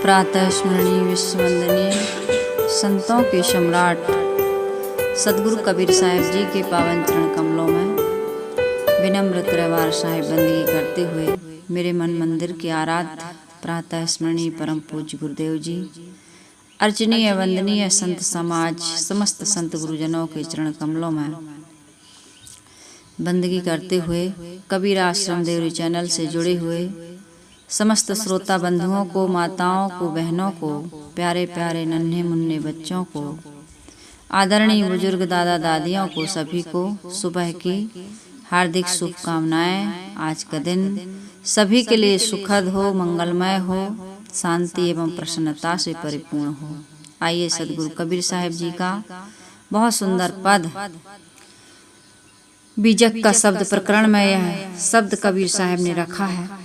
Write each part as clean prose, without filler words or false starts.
प्रातः स्मरणीय विश्ववंदनीय संतों के सम्राट सदगुरु कबीर साहिब जी के पावन चरण कमलों में विनम्र त्रैवार साहिब बंदगी करते हुए मेरे मन मंदिर के आराध्य प्रातः स्मरणीय परम पूज्य गुरुदेव जी, अर्चनीय वंदनीय संत समाज, समस्त संत गुरुजनों के चरण कमलों में बंदगी करते हुए कबीर आश्रम देवरी चैनल से जुड़े हुए समस्त श्रोता बंधुओं को, माताओं को, बहनों को, प्यारे प्यारे नन्हे मुन्ने बच्चों को, आदरणीय बुजुर्ग दादा दादियों को, सभी को सुबह की हार्दिक शुभकामनाएं। आज का दिन सभी के लिए सुखद हो, मंगलमय हो, शांति एवं प्रसन्नता से परिपूर्ण हो। आइए सदगुरु कबीर साहिब जी का बहुत सुंदर पद बीजक का शब्द प्रकरण में यह शब्द कबीर साहिब ने रखा है।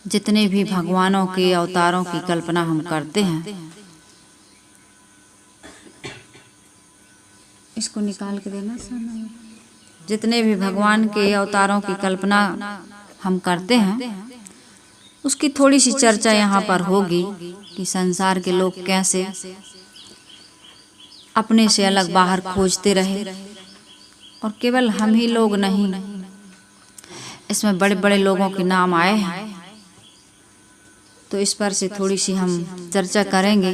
जितने भी भगवानों के अवतारों की कल्पना हम करते हैं, इसको निकाल के देना। जितने भी भगवान के अवतारों की कल्पना हम करते हैं, उसकी थोड़ी सी चर्चा यहाँ पर होगी कि संसार के लोग कैसे अपने से अलग बाहर खोजते रहे, और केवल हम ही लोग नहीं, इसमें बड़े बड़े लोगों के नाम आए हैं। तो इस पर से थोड़ी सी हम चर्चा करेंगे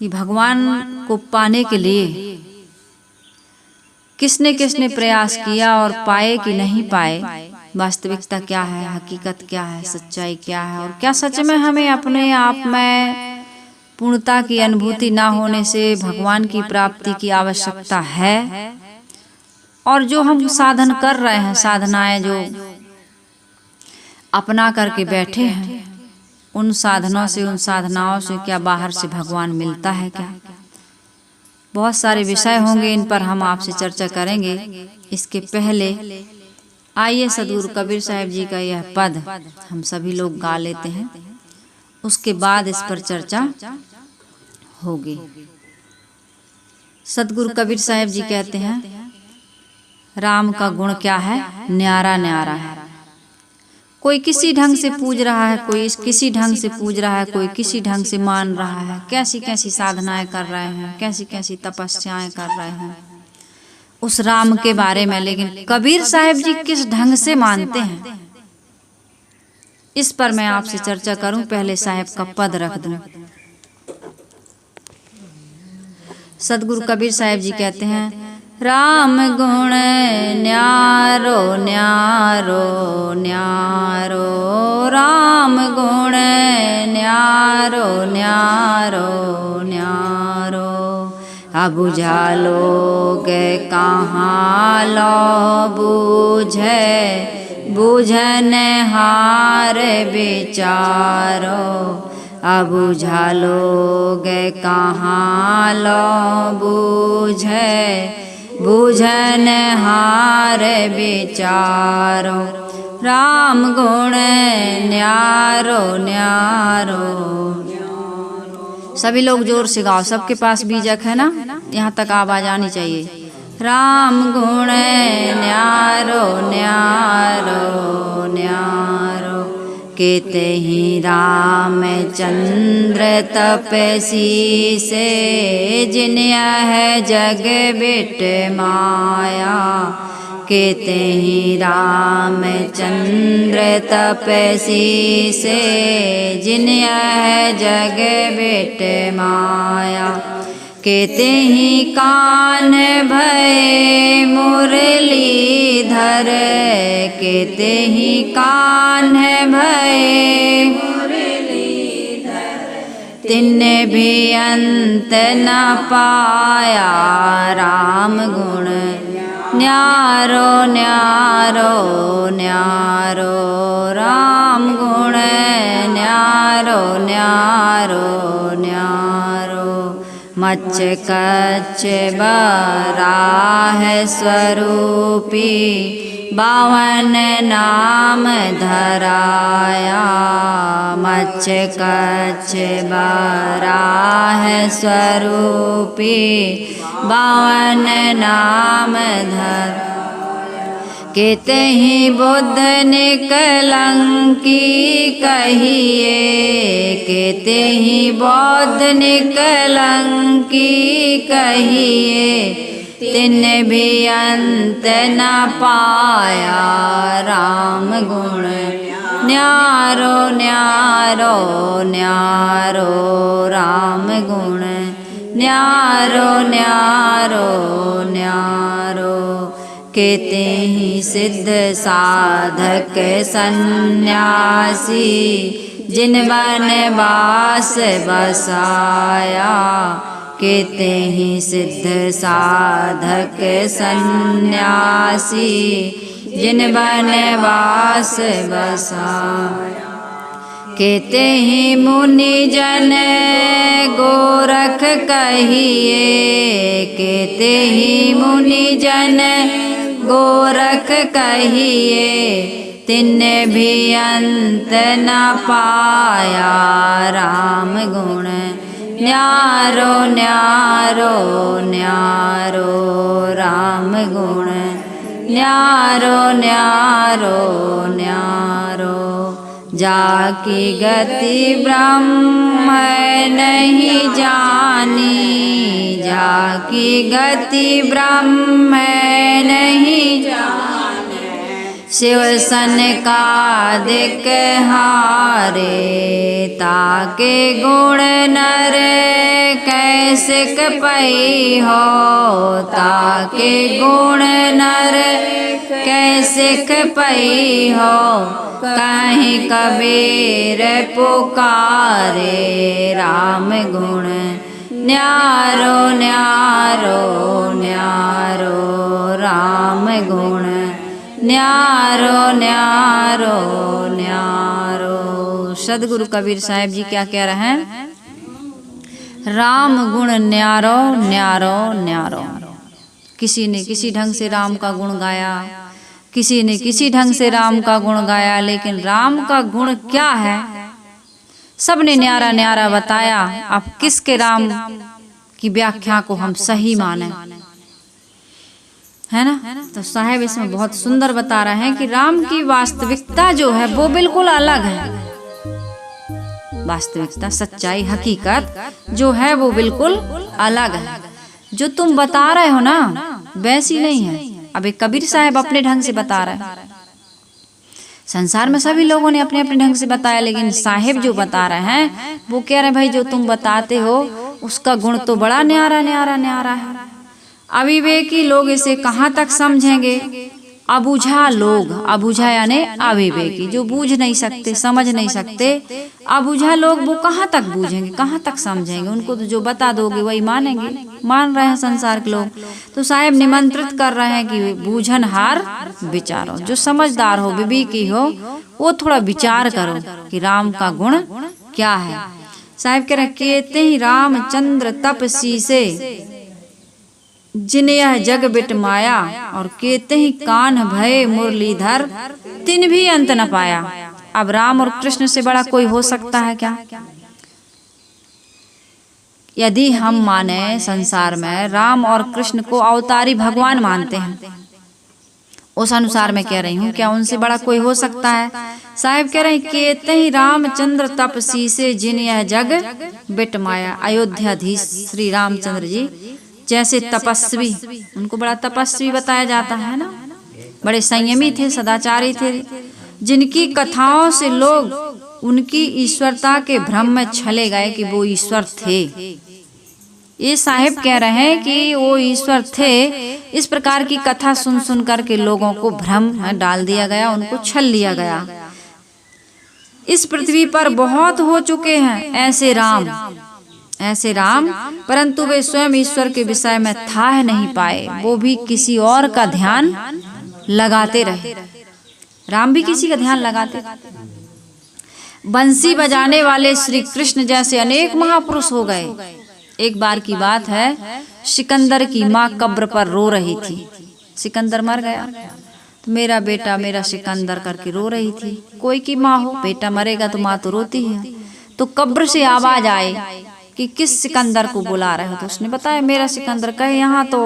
कि भगवान को पाने के लिए किसने किसने प्रयास किया और पाए कि नहीं पाए, वास्तविकता क्या है, हकीकत क्या है, सच्चाई क्या है, और क्या सच में हमें अपने आप में पूर्णता की अनुभूति ना होने से भगवान की प्राप्ति की आवश्यकता है, और जो हम साधन कर रहे हैं, साधनाएं जो अपना करके बैठे हैं, उन साधनों से, उन साधनाओं से क्या बाहर से भगवान मिलता है क्या? बहुत सारे विषय होंगे, इन पर हम आपसे चर्चा करेंगे। इसके पहले आइए सदगुरु कबीर साहिब जी का यह पद हम सभी लोग गा लेते हैं, उसके बाद इस पर चर्चा होगी। सदगुरु कबीर साहिब जी कहते हैं, राम का गुण क्या है, न्यारा न्यारा है। कोई किसी ढंग से पूज रहा है, कोई किसी ढंग से पूज रहा है, कोई किसी ढंग से मान रहा है, कैसी कैसी साधनाएं कर रहे हैं, कैसी कैसी तपस्याएं कर रहे हैं उस राम के बारे में। लेकिन कबीर साहिब जी किस ढंग से मानते हैं, इस पर मैं आपसे चर्चा करूं। पहले साहिब का पद रख दूं। सदगुरु कबीर साहिब जी कहते हैं, राम गुण न्यारो न्यारो न्यारो, राम गुण न्यारो न्यारो न्यारो, अब बुझालो गे कहाँ लो बूझे, बूझन हार बेचारो, अब बुझालो गे कहाँ लो बूझे, बूझन हार बेचारो, राम गुण न्यारो न्यारो। सभी लोग जोर से गाओ, सबके पास बीजक है ना, यहाँ तक आवाज आनी चाहिए। राम गुण न्यारो न्यारो न्यारो, केते ही रामचंद्र तपसी से, जिन है जग बिट माया, केते ही रामचंद्र तपसी से, जिन है जग बिट माया, केते ही कान भय मुरलीधर, केते ही कान भय मुरलीधर, तिन्ने भी अंत न पाया, राम गुण न्यारो न्यारो न्यारो, राम गुण न्यारो न्यारो न्यारो, मच्छ कच्छ बराह स्वरूपी, बावन नाम धराया, मच्छ कच्छ बराह स्वरूपी, बावन नाम धर, केते ही बुद्ध निकलंकी कहिए, केते ही बौद्ध निकलंकी कहिए, तिन भी अंत न पाया राम गुण न्यारो न्यारो न्यारो राम गुण न्यारो न्यारो न्यारो। केते ही सिद्ध साधक सन्यासी, जिन वनवास बसाया, केते ही सिद्ध साधक सन्यासी, जिन वनवास बसाया। केते ही मुनि जन गोरख कहिए, केते ही मुनि जन गोरख कहिए, तिन भी अंत न पाया राम गुण न्यारो न्यारो न्यारो राम गुण न्यारो न्यारो न्यारो। जाकी गति ब्रह्म नहीं जानी, जाकी गति ब्रह्म नहीं जाने, शिव सन का दिक हारे, ताके गुण नर कैसे कपई हो, ताके गुण नर कैसे कपई हो, कहीं कबीर पुकारे राम गुण न्यारो न्यारो न्यारो राम गुण न्यारो न्यारो न्यारो। सदगुरु कबीर साहिब जी क्या कह रहे हैं? राम गुण न्यारो न्यारो न्यारो। किसी ने किसी ढंग से राम का गुण गाया, किसी ने किसी ढंग से राम का गुण गाया, लेकिन राम का गुण क्या है सबने न्यारा न्यारा बताया। अब किसके राम की व्याख्या को हम सही माने, है ना? तो साहेब इसमें बहुत सुंदर बता रहे हैं कि राम की वास्तविकता जो है वो बिल्कुल अलग है। वास्तविकता, सच्चाई, हकीकत जो है वो बिल्कुल अलग है। जो तुम बता रहे हो ना वैसी नहीं है। अब एक कबीर साहब अपने ढंग से बता रहे हैं, संसार में सभी लोगों ने अपने अपने ढंग से बताया, लेकिन साहेब जो बता रहे हैं वो कह रहे हैं भाई जो तुम बताते हो उसका गुण तो बड़ा न्यारा न्यारा न्यारा है। अविवेकी लोग इसे कहाँ तक समझेंगे? अबुझा लोग, अबुझा यानी अविवेकी, जो बूझ नहीं सकते, समझ नहीं सकते, अबुझा लोग वो कहाँ तक बूझेंगे, कहाँ तक समझेंगे? उनको तो जो बता दोगे वही मानेंगे। मान रहे हैं संसार के लोग। तो साहेब निमंत्रित कर रहे हैं कि बूझनहार विचारो, जो समझदार हो, विवेकी हो, वो थोड़ा विचार करो कि राम का गुण क्या है। साहेब कह रहे कहते ही रामचंद्र तपसी से जिन यह जग बिट माया, और केते ही कान भय मुरलीधर तिन भी अंत न पाया। अब राम और कृष्ण से बड़ा कोई हो सकता है क्या? यदि हम माने संसार में राम और कृष्ण को अवतारी भगवान मानते हैं, उस अनुसार मैं कह रही हूँ, क्या उनसे बड़ा कोई हो सकता है? साहिब कह रहे हैं कहते ही रामचंद्र तपसी से जिन यह जग बिट माया। अयोध्याधीश श्री रामचंद्र जी जैसे तपस्वी, उनको बड़ा तपस्वी बताया जाता है ना, बड़े संयमी थे, सदाचारी थे, जिनकी कथाओं से लोग उनकी ईश्वरता के भ्रम में चले गए कि वो ईश्वर थे। ये साहिब कह रहे हैं कि वो ईश्वर थे। इस प्रकार की कथा सुन सुन करके लोगों को भ्रम में डाल दिया गया, उनको छल लिया गया। इस पृथ्वी पर बहुत हो चुके हैं ऐसे राम, परंतु वे स्वयं ईश्वर के विषय में था नहीं पाए, वो भी किसी और का ध्यान लगाते रहे। राम भी किसी का ध्यान लगाते। बंसी बजाने वाले श्री कृष्ण जैसे अनेक महापुरुष हो गए। एक बार की बात है, सिकंदर की माँ कब्र पर रो रही थी। सिकंदर मर गया तो मेरा बेटा मेरा सिकंदर करके रो रही थी। कोई की माँ हो, बेटा मरेगा तो माँ तो रोती है। तो कब्र से आवाज आए कि किस सिकंदर को बुला रहे हो? तो उसने बताया मेरा सिकंदर। कहे यहाँ तो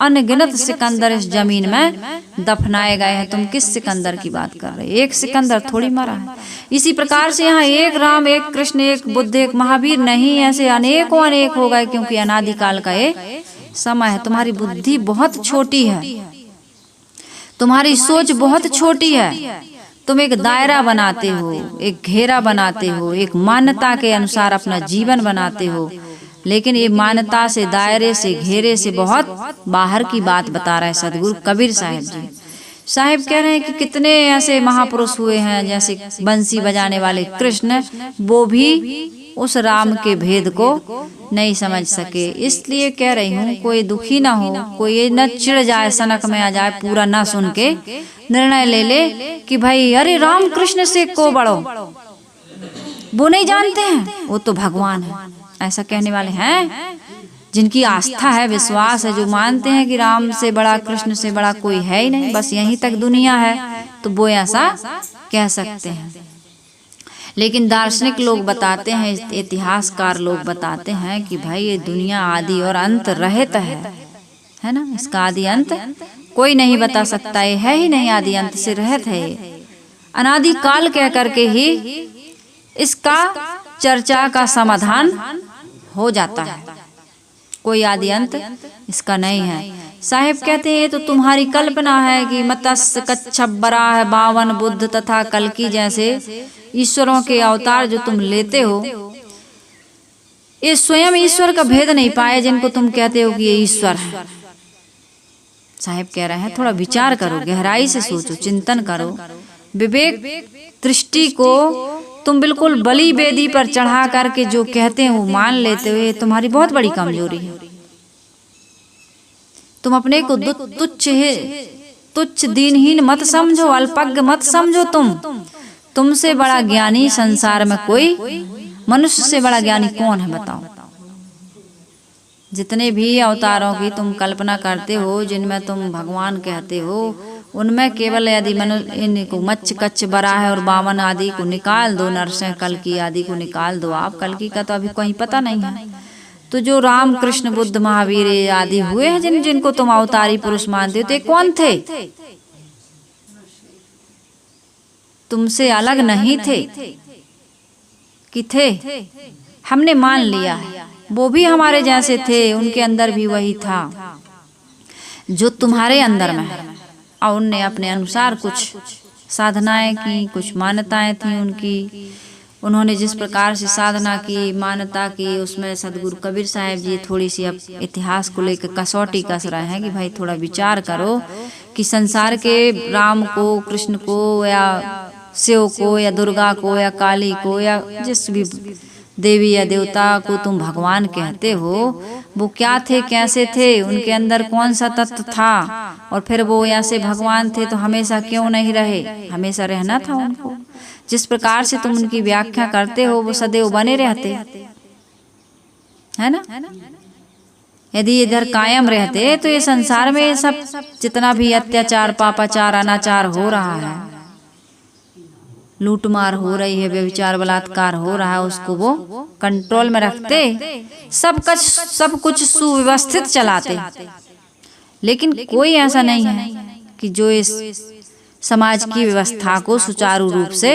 अनगिनत सिकंदर इस जमीन में दफनाए गए हैं। तुम किस सिकंदर की बात कर रहे हो? एक सिकंदर थोड़ी मरा है। इसी प्रकार से यहाँ एक राम, एक कृष्ण, एक बुद्ध, एक महावीर नहीं, ऐसे अनेकों अनेक हो गए, क्योंकि अनादिकाल का ये समय है। तुम्हारी बुद्धि बहुत छोटी है, तुम्हारी सोच बहुत छोटी है। तुम एक दायरा बनाते हो, एक घेरा बनाते हो, एक मान्यता के अनुसार अपना जीवन बनाते हो, लेकिन ये मान्यता से, दायरे से, घेरे से बहुत बाहर की बात बता रहा है सदगुरु कबीर साहब जी। साहिब कह रहे हैं कि कितने ऐसे महापुरुष हुए हैं, जैसे बंसी बजाने वाले कृष्ण, वो भी उस राम के भेद को नहीं समझ सके। इसलिए कह रही हूँ, कोई दुखी ना हो, कोई ये न चिढ़ जाए, सनक में आ जाए, पूरा ना सुन के निर्णय ले ले कि भाई अरे राम कृष्ण से को बढ़ो, वो नहीं जानते हैं, वो तो भगवान है। ऐसा कहने वाले हैं जिनकी आस्था है, विश्वास है, जो मानते हैं कि राम से बड़ा, कृष्ण से बड़ा कोई है ही नहीं, बस यहीं तक दुनिया है, तो वो ऐसा कह सकते हैं। लेकिन दार्शनिक लोग बताते हैं, इतिहासकार लोग बताते हैं कि भाई ये दुनिया आदि और अंत रहित है ना, इसका आदि अंत कोई नहीं बता सकता, ये है ही नहीं, आदि अंत से रहित है। ये अनादि काल कह करके ही इसका चर्चा का समाधान हो जाता है, कोई आदि अंत इसका नहीं है। साहिब कहते हैं ये तो तुम्हारी कल्पना है कि मत्स्य, कच्छप, बराह, बावन, बुद्ध तथा कल्कि जैसे ईश्वरों के अवतार जो तुम लेते हो, ये स्वयं ईश्वर का भेद नहीं पाए, जिनको तुम कहते हो कि ये ईश्वर है। साहिब कह रहे हैं थोड़ा विचार करो, गहराई से सोचो, चिंतन करो, विवेक दृष्टि को तुम बिल्कुल बलि बेदी पर चढ़ा करके जो कहते हैं वो मान लेते हो, ये तुम्हारी बहुत बड़ी कमजोरी है। तुम अपने को तुच्छ दीनहीन मत समझो, अल्पज्ञ मत समझो। तुमसे बड़ा ज्ञानी संसार में कोई, मनुष्य से बड़ा ज्ञानी कौन है बताओ? जितने भी अवतारों की तुम कल्पना करते हो, जिनमें तुम भगवान कहते हो, उनमें केवल यदि इनको मच्छ, कच्छ, बराह और बामन आदि को निकाल दो, नरसिंह कल्कि आदि को निकाल दो, आप कल्कि का तो अभी कहीं पता नहीं है, तो जो राम कृष्ण बुद्ध महावीर आदि हुए हैं, जिनको तुम अवतारी पुरुष मानते हो, तो कौन थे? तुमसे अलग नहीं थे कि थे? हमने मान लिया है, वो भी हमारे जैसे थे, उनके अंदर भी वही था जो तुम्हारे अंदर में है। और उनने अपने अनुसार कुछ साधनाएं की, कुछ मान्यताएं थी उनकी, उन्होंने जिस प्रकार से साधना की, मान्यता की, उसमें सदगुरु कबीर साहब जी थोड़ी सी अब इतिहास को लेकर कसौटी कस रहे हैं कि भाई थोड़ा विचार करो कि संसार के राम को, कृष्ण को, या शिव को, या दुर्गा को, या काली को, या जिस भी देवी या देवता को तुम भगवान कहते हो, वो क्या थे, कैसे थे, उनके अंदर कौन सा तत्व था, और फिर वो ऐसे भगवान थे तो हमेशा क्यों नहीं रहे? हमेशा रहना था उनको। जिस प्रकार से तुम उनकी व्याख्या करते हो, वो सदैव बने रहते, है ना। यदि इधर कायम रहते तो ये संसार में सब जितना भी अत्याचार, पापाचार, अनाचार हो रहा है, लूटमार हो रही है, व्यभिचार, बलात्कार हो रहा है, उसको वो कंट्रोल में रखते, सब कुछ सुव्यवस्थित चलाते। लेकिन कोई ऐसा नहीं है कि जो इस समाज की व्यवस्था को सुचारू रूप से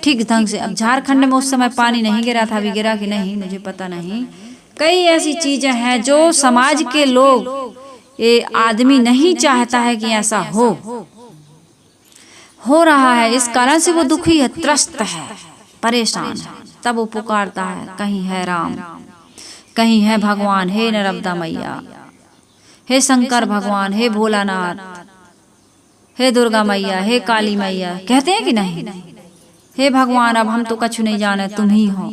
ठीक ढंग से, अब झारखंड में उस समय पानी नहीं गिरा था, अभी गिरा कि नहीं मुझे पता नहीं, कई ऐसी चीजें हैं जो समाज के लोग, ये आदमी नहीं चाहता है कि ऐसा हो रहा है, इस कारण से वो दुखी है, त्रस्त है, परेशान है। तब वो पुकारता है, कहीं है राम, कहीं है भगवान, हे नर्मदा मैया, हे शंकर भगवान, हे भोलानाथ, हे दुर्गा मैया, हे काली मैया, कहते हैं कि नहीं? हे भगवान अब हम तो कुछ नहीं जाने, तुम ही हो।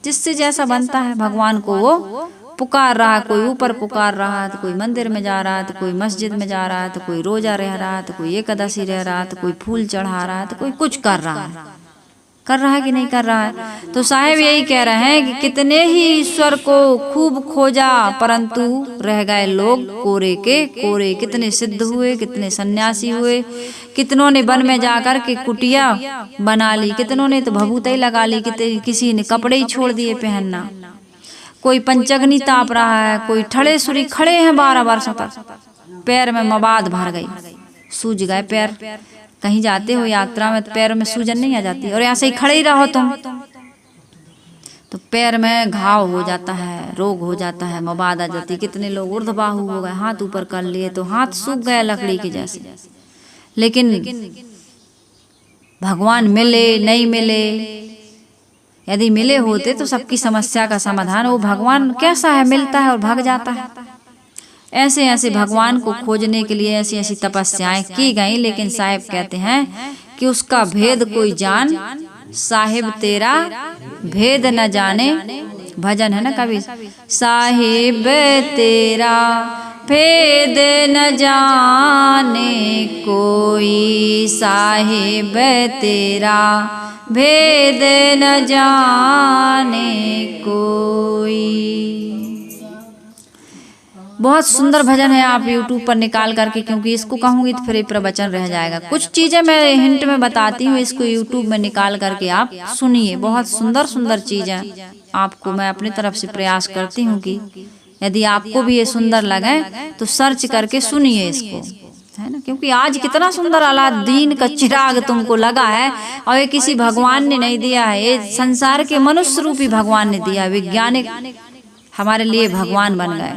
जिससे जैसा बनता है भगवान को वो पुकार रहा है, कोई ऊपर पुकार रहा है, तो कोई मंदिर में जा रहा है, तो कोई मस्जिद में जा रहा है, तो कोई रोजा रह रहा है, तो कोई एकादशी रह रहा है, तो कोई फूल चढ़ा रहा है, तो कोई कुछ कर रहा है कि नहीं कर रहा है। तो साहेब यही कह रहे हैं कि कितने ही ईश्वर को खूब खोजा, परंतु रह गए लोग कोरे के कोरे। कितने सिद्ध हुए, कितने सन्यासी हुए, कितनों ने वन में जाकर के कुटिया बना ली, कितनों ने तो भभूत लगा ली, किसी ने कपड़े ही छोड़ दिए पहनना, कोई पंचग्नि ताप रहा है, कोई ठड़े सुरी खड़े हैं 12 वर्षों तक, पैर में मवाद भर गई, सूज गए पैर। कहीं जाते हो यात्रा में तो पैर में सूजन नहीं आ जाती, और ऐसे ही खड़े ही रहो तुम तो पैर में घाव हो जाता है, रोग हो जाता है, मवाद आ जाती। कितने लोग ऊर्ध्वबाहु हो गए, हाथ ऊपर कर लिए तो हाथ सूख गया लकड़ी के जैसे। लेकिन भगवान मिले नहीं मिले, यदि मिले होते तो सबकी समस्या का समाधान, वो भगवान कैसा है, मिलता है और भाग जाता है। ऐसे ऐसे भगवान को खोजने के लिए ऐसी ऐसी तपस्याएं की गई, लेकिन साहिब कहते हैं कि उसका भेद कोई जान, साहिब तेरा भेद न जाने। भजन है ना कबीर, साहिब तेरा भेद न जाने कोई, साहिब तेरा भेद न जाने कोई। बहुत सुंदर भजन है, आप YouTube पर निकाल करके, क्योंकि इसको कहूँगी तो फिर ये प्रवचन रह जाएगा। कुछ चीज़ें मैं हिंट में बताती हूँ, इसको YouTube में निकाल करके आप सुनिए। बहुत सुंदर सुंदर चीज़ें आपको मैं अपनी तरफ से प्रयास करती हूँ कि यदि आपको भी ये सुंदर लगे तो सर्च करके सुनिए इसको, है ना। क्योंकि आज कितना सुंदर अलादीन का चिराग तुमको लगा है, और ये किसी भगवान ने नहीं दिया है, ये संसार के मनुष्य रूपी भगवान ने दिया। वैज्ञानिक हमारे लिए भगवान बन गए,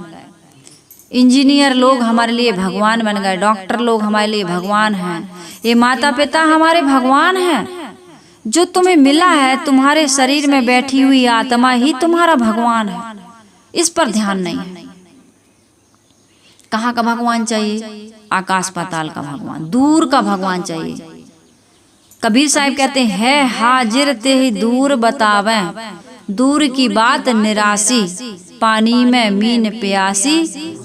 इंजीनियर लोग हमारे लिए भगवान बन गए, डॉक्टर लोग हमारे लिए भगवान हैं, ये माता पिता हमारे भगवान हैं। जो तुम्हें मिला है, तुम्हारे शरीर में बैठी हुई आत्मा ही तुम्हारा भगवान है। इस पर ध्यान नहीं है। कहाँ का भगवान चाहिए? आकाश पाताल का भगवान, दूर का भगवान चाहिए। कबीर साहिब कहते हैं, हाजिर ते ही दूर बतावे, दूर की बात निरासी, पानी में मीन प्यासी,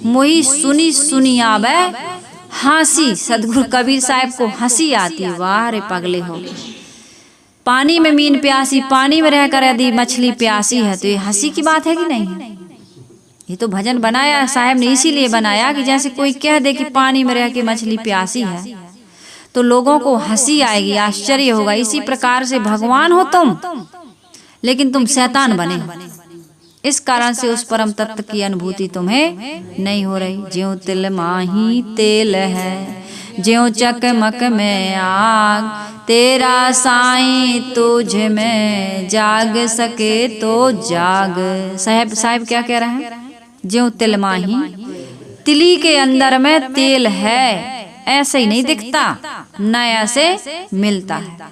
मोही सुनी सुनी आवे हंसी। सदगुरु कबीर साहब को हंसी आती, वाह रे पगले हो। पानी में मीन प्यासी, पानी में रहकर यदि मछली प्यासी है तो ये हंसी की बात है कि नहीं है? ये तो भजन बनाया साहब ने इसीलिए बनाया कि जैसे कोई कह दे कि पानी में रह के मछली प्यासी है तो लोगों को हंसी आएगी, आश्चर्य होगा। इसी प्रकार से भगवान हो तुम, लेकिन तुम शैतान बने हो। इस कारण से उस परम तत्व की अनुभूति तुम्हें नहीं हो रही। ज्यों तिल माही तेल है, ज्यों चकमक में आग, तेरा साईं तुझ में जाग सके तो जाग। साहब क्या कह रहे हैं? ज्यों तिल माही, तिली के अंदर में तेल है, ऐसे ही नहीं दिखता, नया से मिलता है।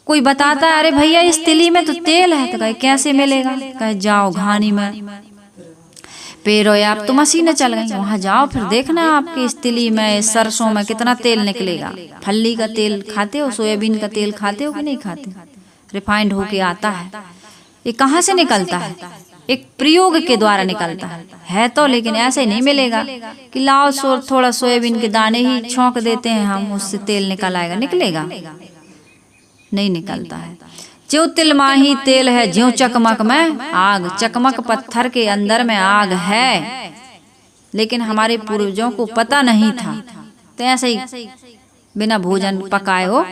कोई बताता है, अरे भैया इस तिली में तो तेल है, तो कहे कैसे मिलेगा? कहे जाओ घानी में, पेरो आप तो मशीनें चल गई, वहां जाओ फिर देखना आपके इस तिली में, सरसों में कितना तेल निकलेगा। फल्ली का तेल खाते हो, सोयाबीन का तेल खाते हो कि नहीं खाते? रिफाइंड होके आता है। ये कहाँ से निकलता है? एक प्रयोग के द्वारा निकलता है तो, लेकिन ऐसे नहीं मिलेगा कि लाओ थोड़ा सोयाबीन के दाने ही छौंक देते हैं हम, उससे तेल निकल आएगा। निकलेगा? नहीं निकलता है। ज्यों तिल माही तेल है, ज्यों चकमक में आग। चकमक पत्थर के अंदर में आग है, लेकिन हमारे पूर्वजों को पता नहीं था, तो ऐसे ही बिना भोजन पकाए हो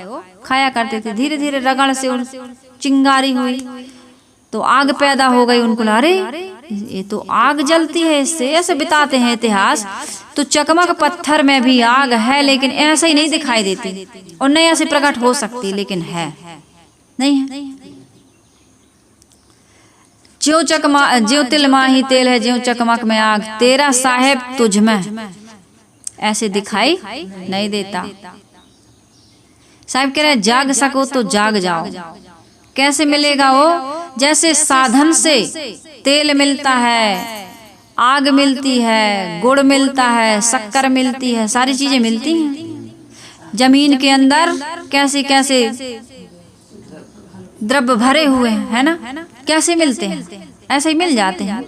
खाया करते थे। धीरे धीरे रगड़ से चिंगारी हुई तो आग पैदा हो गई। उनको अरे ये तो आग जलती है इससे, ऐसे बताते हैं इतिहास। तो चकमक पत्थर में भी आग है, लेकिन ऐसे ही नहीं दिखाई देती, और नहीं ऐसे प्रकट हो सकती, लेकिन है नहीं है। ज्यों तिल माही तेल है, ज्यों चकमक में आग, तेरा साहेब तुझ में ऐसे दिखाई नहीं देता। साहब कह रहे जाग सको तो जाग जाओ। कैसे मिलेगा वो? जैसे साधन से तेल मिलता है, आग मिलती है, गुड़ मिलता है, शक्कर मिलती है, सारी चीजें मिलती हैं। जमीन के अंदर कैसे कैसे द्रव्य भरे हुए हैं, है ना? कैसे मिलते हैं? ऐसे ही मिल जाते हैं।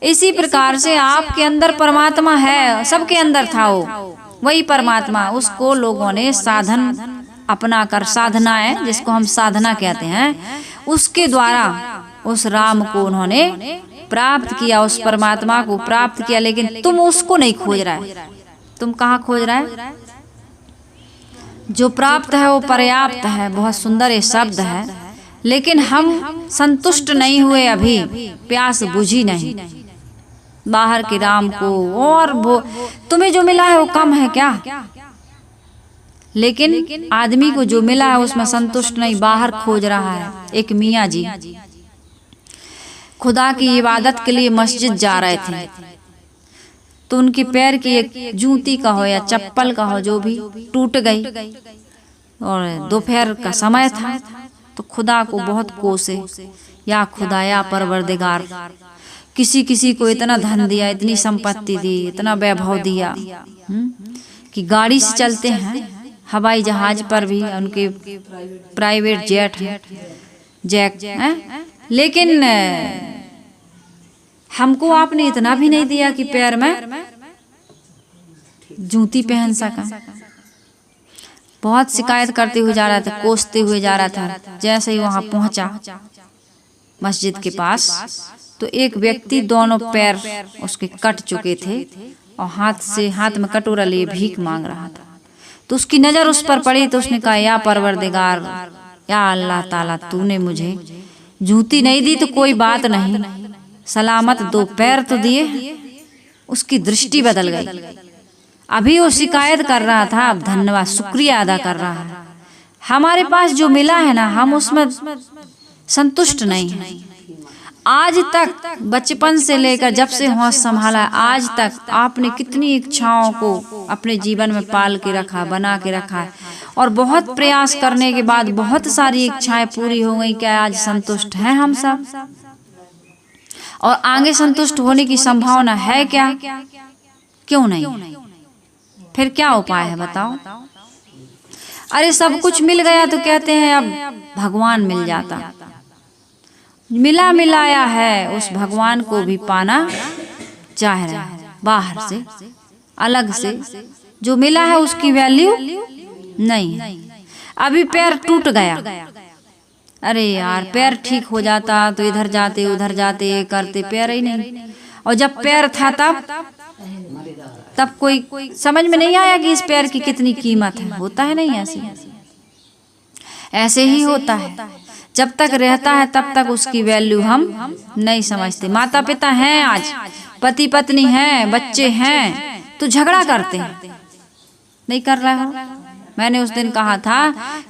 इसी प्रकार से आपके अंदर परमात्मा है, सबके अंदर था वो, वही परमात्मा। उसको लोगों ने साधन अपना कर, साधना है जिसको हम साधना कहते हैं, उसके द्वारा उस राम को उन्होंने प्राप्त किया, उस परमात्मा को प्राप्त किया। लेकिन तुम उसको नहीं खोज रहा है। तुम कहाँ खोज रहा है? जो प्राप्त है वो पर्याप्त है, बहुत सुंदर ये शब्द है, लेकिन हम संतुष्ट नहीं हुए, अभी प्यास बुझी नहीं। बाहर के राम को, और वो तुम्हें जो मिला है वो कम है क्या? लेकिन आदमी को जो मिला है उसमें संतुष्ट नहीं, बाहर खोज रहा है। एक मियाँ जी खुदा की इबादत के लिए मस्जिद जा रहे थे, तो उनके पैर की एक जूती का हो या चप्पल का हो जो भी टूट गई, और दोपहर का समय था, तो खुदा को बहुत कोसे, या खुदा या परवरदिगार, किसी किसी को इतना धन दिया, इतनी संपत्ति दी, इतना वैभव दिया कि गाड़ी से चलते हैं, हवाई जहाज पर भी उनके प्राइवेट जेट हैं, लेकिन हमको आपने इतना भी नहीं दिया कि पैर में जूती पहन सका। बहुत शिकायत करते हुए जा रहा था, कोसते हुए जा रहा था। जैसे ही वहां पहुंचा मस्जिद के पास, तो एक व्यक्ति दोनों पैर उसके कट चुके थे और हाथ में कटोरा लिए भीख मांग रहा था। तो उसकी नजर उस पर पड़ी, तो उसने कहा, या परवरदिगार, या अल्लाह ताला, तूने मुझे जूती नहीं दी तो कोई बात नहीं, सलामत दो पैर तो दिए। उसकी दृष्टि बदल गई। अभी वो शिकायत कर रहा था, अब धन्यवाद शुक्रिया अदा कर रहा है। हमारे पास जो मिला है ना, हम उसमें संतुष्ट नहीं हैं। आज तक बचपन से लेकर जब से होश संभाला आज तक आपने कितनी इच्छाओं को अपने जीवन में पाल के रखा, बना के रखा है, और बहुत प्रयास करने के बाद बहुत सारी इच्छाएं पूरी हो गई। क्या आज संतुष्ट हैं हम सब? और आगे संतुष्ट होने की संभावना है क्या? क्यों नहीं? फिर क्या उपाय है बताओ? अरे सब कुछ मिल गया तो कहते हैं अब भगवान मिल जाता। मिला मिलाया है, उस भगवान को भी पाना चाह रहा है, बाहर से अलग से। जो मिला है उसकी वैल्यू नहीं है। अभी पैर टूट गया, अरे यार पैर ठीक हो जाता तो इधर जाते उधर जाते करते, पैर ही नहीं। और जब पैर था तब कोई समझ में नहीं आया कि इस पैर की कितनी कीमत है। होता है नहीं ऐसे ही होता है। जब तक रहता है तब तक उसकी वैल्यू हम नहीं समझते। माता पिता हैं, आज पति पत्नी हैं, बच्चे हैं, तो झगड़ा करते हैं। नहीं कर रहे हो? मैंने उस दिन कहा था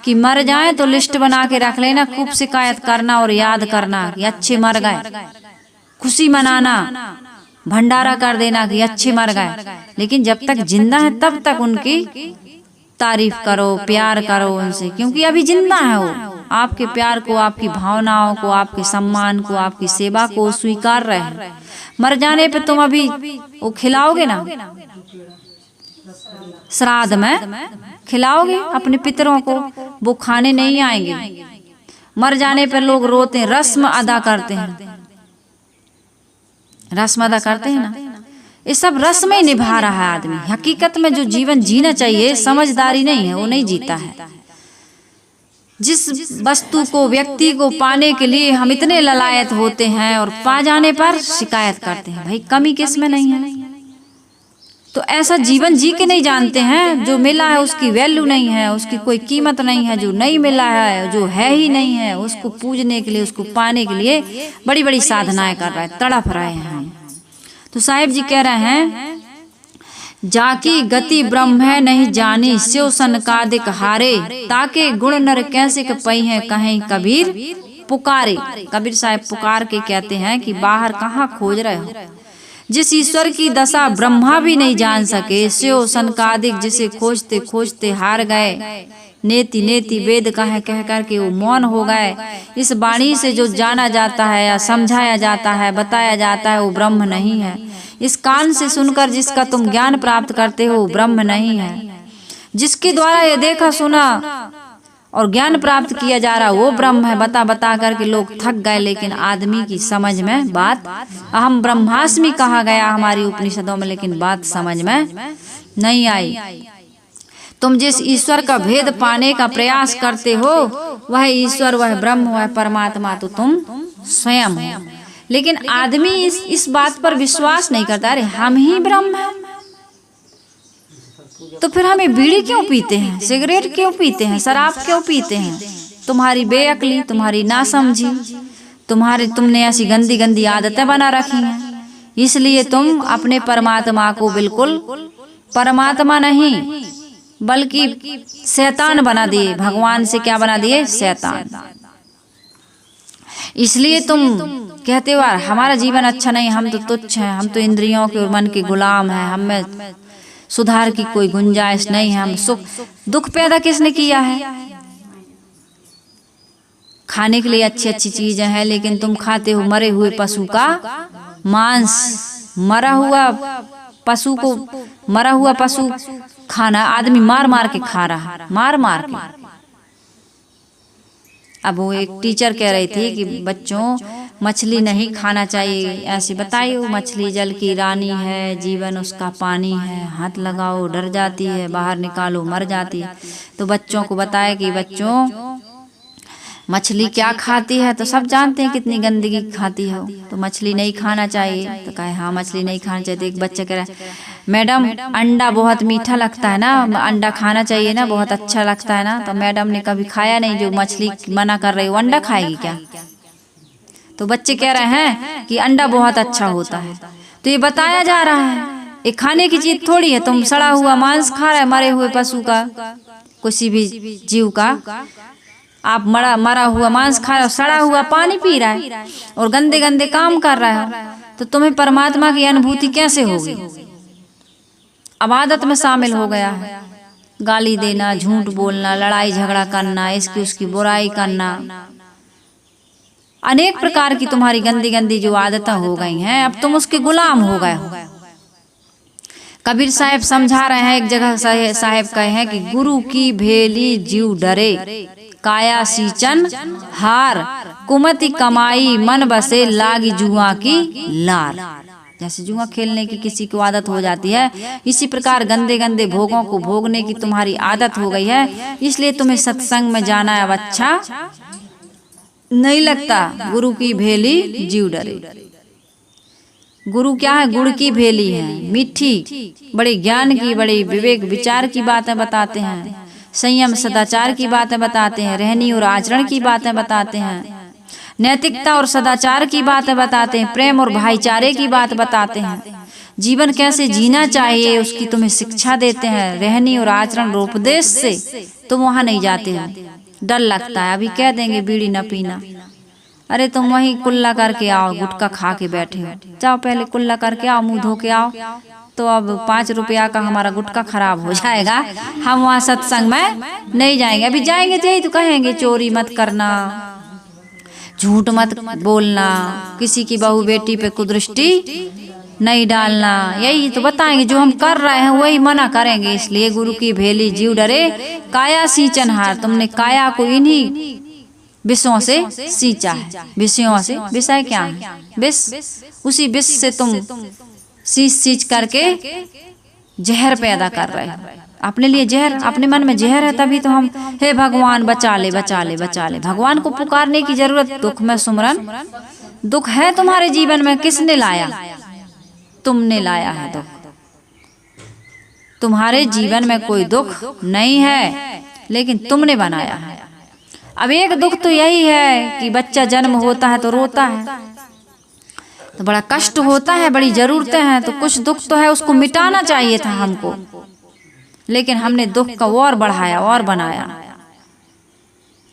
कि मर जाए तो लिस्ट बना के रख लेना, खूब शिकायत करना और याद करना कि अच्छे मर गए, खुशी मनाना, भंडारा कर देना कि अच्छे मर गए। लेकिन जब तक जिंदा है तब तक उनकी तारीफ करो, प्यार करो उनसे, क्योंकि अभी जिंदा है वो। आपके प्यार को, आपकी भावनाओं को, आपके सम्मान को, आपकी सेवा को स्वीकार रहे हैं। मर जाने पे तुम अभी वो खिलाओगे ना, श्राद्ध में खिलाओगे अपने पितरों को, वो खाने नहीं आएंगे। मर जाने पर लोग रोते हैं, रस्म अदा करते हैं, रस्म अदा करते हैं ना। ये सब रस्म ही निभा रहा है आदमी। हकीकत में जो जीवन जीना चाहिए, समझदारी नहीं है, वो नहीं जीता है। जिस वस्तु को, व्यक्ति को पाने के लिए हम इतने ललायत होते हैं और पा जाने पर शिकायत करते हैं, भाई कमी किस में नहीं है? तो ऐसा जीवन जी के नहीं जानते हैं। जो मिला है उसकी वैल्यू नहीं है, उसकी कोई कीमत नहीं है। जो नहीं मिला है, जो है ही नहीं है, उसको पूजने के लिए, उसको पाने के लिए बड़ी बड़ी साधनाएं कर रहे हैं, तड़प रहे हैं। तो साहिब जी कह रहे हैं, जाकी गति ब्रह्म है नहीं जानी, स्यो सनकादिक हारे, ताके गुण नर कैसे पई है कहीं कबीर पुकारे। कबीर साहब पुकार के कहते हैं कि बाहर कहाँ खोज रहे हो? जिस ईश्वर की दशा ब्रह्मा भी नहीं जान सके, स्यो सनकादिक, जिसे खोजते खोजते हार गए। नेति नेति वेद कहे कह करके वो मौन हो गए। इस वाणी से जो जाना जाता है या समझाया जाता है, बताया जाता है, वो ब्रह्म नहीं है। इस कान से सुनकर जिसका तुम ज्ञान प्राप्त करते हो, वो ब्रह्म नहीं है। जिसके द्वारा ये देखा सुना और ज्ञान प्राप्त किया जा रहा, वो ब्रह्म है। बता बता करके लोग थक गए, लेकिन आदमी की समझ में बात, अहम ब्रह्मास्मि कहा गया हमारी उपनिषदों में, लेकिन बात समझ में नहीं आई। तुम जिस ईश्वर का भेद पाने का प्रयास करते हो, वह ईश्वर, वह ब्रह्म, वह परमात्मा तो तुम स्वयं हो। लेकिन आदमी इस बात पर विश्वास नहीं करता। अरे हम ही ब्रह्म हैं, तो फिर हमें बीड़ी क्यों पीते हैं, सिगरेट क्यों पीते हैं, शराब क्यों पीते हैं? तुम्हारी बेअक्ली, तुम्हारी नासमझी, तुमने ऐसी गंदी गंदी आदतें बना रखी हैं। इसलिए तुम अपने परमात्मा को बिल्कुल परमात्मा नहीं बल्कि शैतान बना दिए। भगवान से क्या बना दिए? शैतान। इसलिए तुम कहते हो हमारा जीवन अच्छा नहीं, हम तो तुच्छ हैं, हम तो इंद्रियों के और मन के गुलाम हैं, हम में सुधार की कोई गुंजाइश नहीं है, हम सुख दुख पैदा किसने किया है? खाने के लिए अच्छी अच्छी चीजें हैं, लेकिन तुम खाते हो मरे हुए पशु का मांस। मरा हुआ पशु खाना आदमी मार मार के खा रहा, मार मार के। अब वो एक टीचर कह रही थी कि बच्चों मछली नहीं खाना चाहिए, ऐसे बताइए। मछली जल की रानी है, जीवन उसका पानी है, हाथ लगाओ डर जाती है, बाहर निकालो मर जाती है। तो बच्चों को बताया कि बच्चों मछली क्या खाती है, तो सब जानते हैं कितनी गंदगी खाती हो, तो मछली नहीं खाना चाहिए। तो कहे हाँ मछली नहीं खाना चाहिए। तो एक बच्चा कह रहा है मैडम अंडा बहुत मीठा लगता है ना, अंडा खाना चाहिए ना, बहुत अच्छा लगता है ना। तो मैडम ने कभी खाया नहीं, जो मछली मना कर रही हो अंडा खाएगी क्या? तो बच्चे कह रहे हैं कि अंडा बहुत अच्छा होता है। तो ये बताया जा रहा है ये खाने की चीज थोड़ी है। तुम सड़ा हुआ मांस खा रहे, मरे हुए पशु का, किसी भी जीव का आप मरा हुआ मांस खा रहे हो, सड़ा हुआ पानी पी रहा है और गंदे गंदे काम कर रहे हो, तो तुम्हें परमात्मा की अनुभूति कैसे होगी? अब आदत में शामिल हो गया है गाली देना, झूठ बोलना, लड़ाई झगड़ा करना, इसकी उसकी बुराई करना, अनेक प्रकार की तुम्हारी गंदी गंदी जो आदतें हो गई हैं, अब तुम उसके गुलाम हो गए हो। कबीर साहब समझा रहे हैं, एक जगह साहब कहे हैं कि गुरु की भेली जीव डरे, काया सींचन हार, कुमति कमाई मन बसे, लागी जुआ की लार। जैसे जुआ खेलने की किसी को आदत हो जाती है, इसी प्रकार गंदे गंदे भोगों को भोगने की तुम्हारी आदत हो गई है, इसलिए तुम्हें सत्संग में जाना अब अच्छा नहीं लगता। गुरु की भेली जीव डरे। गुरु क्या है? गुड़ की भेली है, मीठी, बड़े ज्ञान की, बड़े विवेक विचार की बातें बताते हैं, संयम सदाचार की बातें बताते हैं, रहनी और आचरण की बातें बताते हैं, नैतिकता और सदाचार की बातें बताते हैं, प्रेम और भाईचारे की बात बताते हैं, जीवन कैसे जीना चाहिए उसकी तुम्हें शिक्षा देते हैं। रहनी और आचरण और उपदेश से तुम वहां नहीं जाते हो, डर लगता है, अभी कह देंगे बीड़ी न पीना। अरे तुम वही कुल्ला करके आओ, गुटखा खा के बैठे हो, जाओ पहले कुल्ला करके आओ, मुंह धो के आओ। तो अब 5 रुपया का हमारा गुटखा खराब हो जाएगा, हम वहाँ सत्संग में नहीं जाएंगे। अभी जाएंगे तो यही तो कहेंगे चोरी मत करना, झूठ मत बोलना, किसी की बहू बेटी पे कुदृष्टि नहीं डालना, यही तो बताएंगे। जो हम कर रहे हैं वही मना करेंगे। इसलिए गुरु की भेली जीव डरे, काया सींचन हार। तुमने काया को इन्हीं विषयों से सींचा है। विषयों से, विषय क्या है? विष। उसी विष से तुम सींच करके जहर पैदा कर रहे हो अपने लिए। जहर अपने मन में जहर है, तभी तो हम हे भगवान बचा ले बचा ले बचा ले। भगवान को पुकारने की जरूरत, दुख में सुमरन। दुख है तुम्हारे जीवन में, किसने लाया? तुमने लाया है दुख। तुम्हारे जीवन में कोई दुख नहीं है, लेकिन तुमने बनाया है। अब एक दुख तो यही है कि बच्चा जन्म होता है तो रोता है, तो बड़ा कष्ट होता है, बड़ी जरूरतें हैं, तो कुछ दुख तो है, उसको मिटाना चाहिए था हमको, लेकिन हमने दुख का और बढ़ाया और बनाया।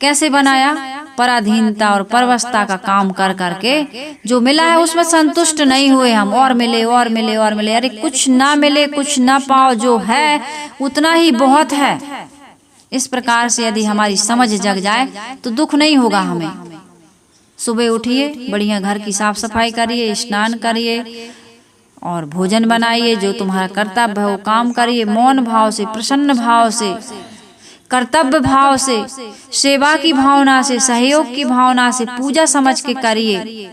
कैसे बनाया? पराधीनता और परवशता का काम कर करके जो मिला है उसमें संतुष्ट नहीं हुए हम, और मिले और मिले और मिले। अरे कुछ ना मिले, कुछ ना पाओ, जो है उतना ही बहुत है। इस प्रकार से यदि हमारी समझ जग जाए तो दुख नहीं होगा हमें। सुबह उठिए, बढ़िया घर की साफ सफाई करिए, स्नान करिए और भोजन बनाइए, जो तुम्हारा कर्तव्य है वो काम करिए, मौन भाव से, प्रसन्न भाव से, कर्तव्य भाव से, सेवा की भावना से, सहयोग की भावना से, पूजा समझ के करिए।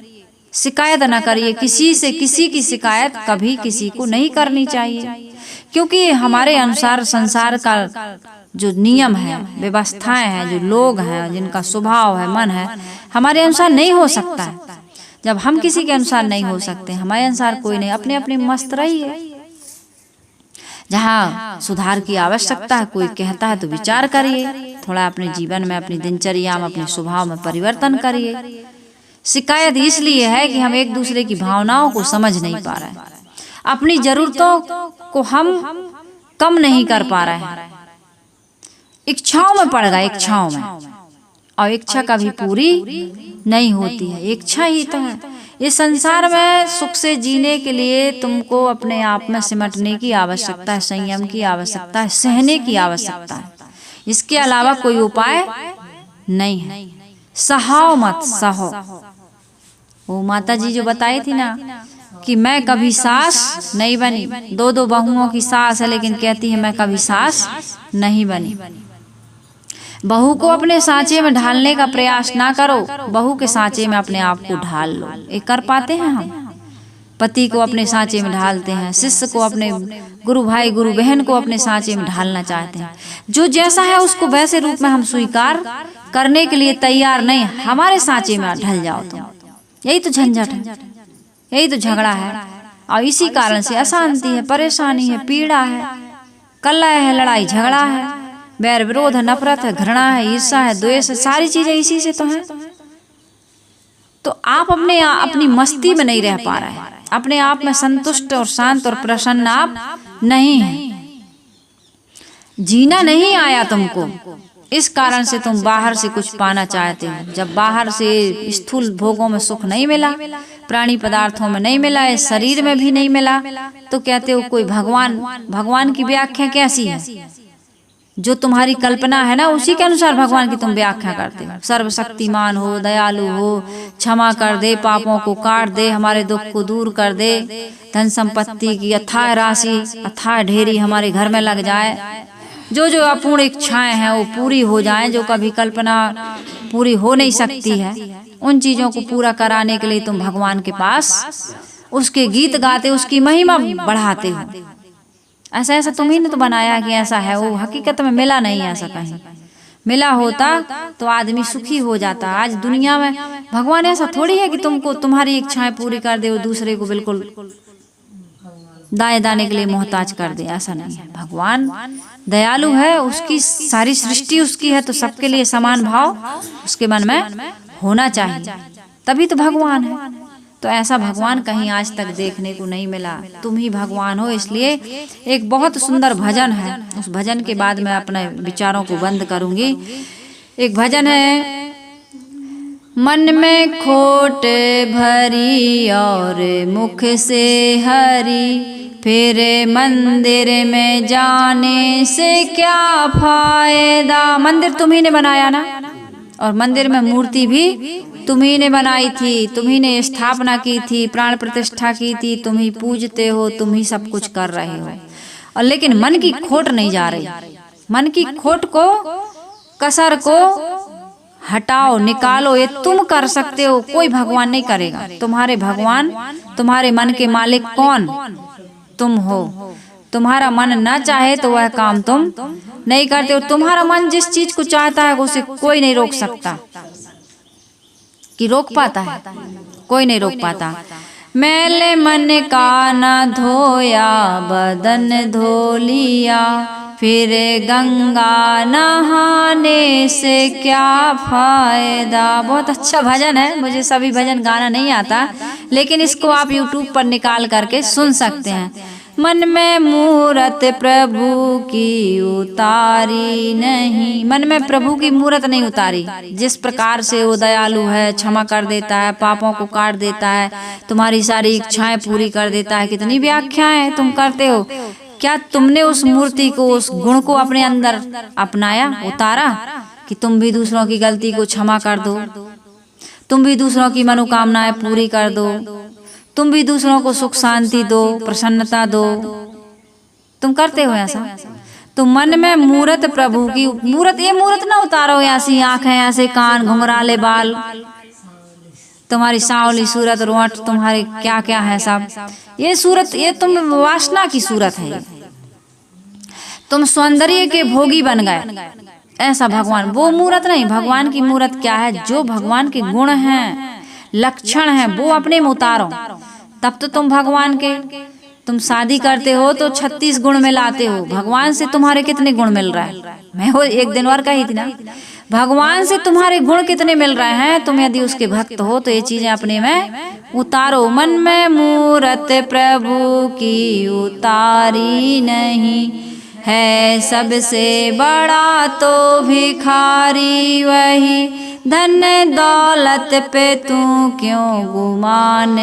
शिकायत न करिए किसी से। किसी की शिकायत कभी किसी को नहीं करनी चाहिए, क्योंकि हमारे अनुसार संसार का जो नियम है, व्यवस्थाएं हैं, जो लोग हैं, जिनका स्वभाव है, मन है, हमारे अनुसार नहीं हो सकता है। जब हम किसी के अनुसार नहीं हो सकते, हमारे अनुसार कोई नहीं, अपने अपने मस्त रहिए। जहाँ सुधार की आवश्यकता है, कोई कहता है तो विचार करिए, थोड़ा अपने जीवन में, अपनी दिनचर्या में, अपने स्वभाव में परिवर्तन करिए। शिकायत इसलिए है कि हम एक दूसरे की भावनाओं को समझ नहीं पा रहे हैं, अपनी जरूरतों को हम कम नहीं कर पा रहे हैं, इच्छाओं में पड़ गए, इच्छाओं में, और इच्छा कभी पूरी नहीं होती है। इच्छा ही तो है। इस संसार में सुख से जीने के लिए तुमको अपने आप में सिमटने की आवश्यकता है, संयम की आवश्यकता है, सहने की आवश्यकता है। इसके अलावा कोई उपाय नहीं है। सहाओ मत, सहो। वो माता जी जो बताई थी ना कि मैं कभी सास नहीं बनी, दो दो बहुओं की सास है, लेकिन कहती है मैं कभी सास नहीं बनी। बहू को अपने सांचे में ढालने का प्रयास ना करो, बहू के सांचे में अपने आप को ढाल लो। ये कर पाते हैं हम? पति को अपने सांचे में ढालते हैं, शिष्य को, अपने गुरु भाई गुरु बहन को अपने सांचे में ढालना चाहते हैं। जो जैसा है उसको वैसे रूप में हम स्वीकार करने के लिए तैयार नहीं। हमारे सांचे में ढल जाओ तुम, यही तो झंझट है, यही तो झगड़ा है, और इसी कारण से अशांति है, परेशानी है, पीड़ा है, कलह है, लड़ाई झगड़ा है, बैर विरोध है, नफरत है, घृणा है, ईर्ष्या है, द्वेष है, सारी चीजें इसी से तो हैं। तो आप अपनी मस्ती में नहीं रह पा रहे हैं, अपने आप में संतुष्ट और शांत और प्रसन्न आप नहीं हैं। जीना नहीं आया तुमको, इस कारण से तुम बाहर से कुछ पाना चाहते हो। जब बाहर से स्थूल भोगों में सुख नहीं मिला, प्राणी पदार्थों में नहीं मिला, इस शरीर में भी नहीं मिला, तो कहते हो कोई भगवान की व्याख्या कैसी है? जो तुम्हारी कल्पना है ना, उसी के अनुसार भगवान की तुम व्याख्या करते हो। सर्वशक्तिमान हो, दयालु हो, क्षमा कर दे, पापों को काट दे, हमारे दुख को दूर कर दे, धन संपत्ति की अथाह राशि, अथाह ढेरी हमारे घर में लग जाए, जो जो अपूर्ण इच्छाएं हैं वो पूरी हो जाएं, जो कभी कल्पना पूरी हो नहीं सकती है, उन चीजों को पूरा कराने के लिए तुम भगवान के पास उसके गीत गाते, उसकी महिमा बढ़ाते हो। ऐसा ऐसा तुम्ही ने तो बनाया कि ऐसा है, वो हकीकत में मिला नहीं। ऐसा कहीं मिला होता तो आदमी सुखी हो जाता। आज दुनिया में भगवान ऐसा थोड़ी है कि तुमको तुम्हारी इच्छाएं पूरी कर दे, वो दूसरे को बिल्कुल दाए दाने के लिए मोहताज कर दे, ऐसा नहीं है। भगवान दयालु है, उसकी सारी सृष्टि उसकी है, तो सबके लिए समान भाव उसके मन में होना चाहिए, तभी तो भगवान है। तो ऐसा भगवान कहीं आज तक देखने को नहीं मिला। तुम ही भगवान हो। इसलिए एक बहुत सुंदर भजन है, उस भजन के बाद मैं अपने विचारों को बंद करूंगी। एक भजन है, मन में खोट भरी और मुख से हरी, फिर मंदिर में जाने से क्या फायदा। मंदिर तुम्ही ने बनाया ना, और मंदिर में मूर्ति भी तुम्ही ने बनाई थी, तुम्ही ने स्थापना की थी, प्राण प्रतिष्ठा की थी, तुम ही पूजते हो, तुम ही सब कुछ कर रहे हो, और लेकिन मन की खोट नहीं जा रही। मन की खोट को, कसर को हटाओ, निकालो। ये तुम कर सकते हो, कोई भगवान नहीं करेगा। तुम्हारे भगवान, तुम्हारे मन के मालिक कौन? तुम हो। तुम्हारा मन ना चाहे तो वह काम तुम नहीं करते हो। तुम्हारा मन जिस चीज को चाहता है उसे कोई नहीं रोक सकता। कि रोक पाता है? कोई नहीं रोक पाता। मैले मन का न धोया, बदन धो लिया, फिर गंगा नहाने से क्या फायदा। बहुत अच्छा भजन है। मुझे सभी भजन गाना नहीं आता, लेकिन इसको आप YouTube पर निकाल करके सुन सकते हैं। मन में मूरत प्रभु की उतारी नहीं, मन में प्रभु की मूरत नहीं उतारी। जिस प्रकार से वो दयालु है, क्षमा कर देता है, पापों को काट देता है, तुम्हारी सारी इच्छाएं पूरी कर देता है। कितनी व्याख्याएं तुम करते हो। क्या तुमने उस मूर्ति को, उस गुण को अपने अंदर अपनाया, उतारा कि तुम भी दूसरों की गलती को क्षमा कर दो, तुम भी दूसरों की मनोकामनाएं पूरी कर दो, तुम भी दूसरों को सुख शांति दो, प्रसन्नता दो। तुम करते हो ऐसा? तो मन में मूरत प्रभु की मूरत, ये मूरत ना उतारो, ऐसी आंखें, ऐसे कान, घुंघराले बाल, तुम्हारी सांवली सूरत, रोंठ, तुम्हारे क्या क्या है सब। ये सूरत, ये तुम वासना की सूरत है। तुम सौंदर्य के भोगी बन गए। ऐसा भगवान, वो मूरत नहीं। भगवान की मूरत क्या है? जो भगवान के गुण हैं, लक्षण हैं, वो अपने में उतारो, तब तो तुम भगवान के। तुम शादी करते हो तो 36 गुण में लाते हो। भगवान से तुम्हारे कितने गुण मिल रहा है? मैं वो एक दिन और कही थी ना, भगवान से तुम्हारे गुण कितने मिल रहे हैं। तुम यदि उसके भक्त हो तो ये चीजें अपने में उतारो। मन में मूरत प्रभु की उतारी नहीं, है सबसे बड़ा तो भिखारी वही। धन दौलत पे तू क्यों गुमान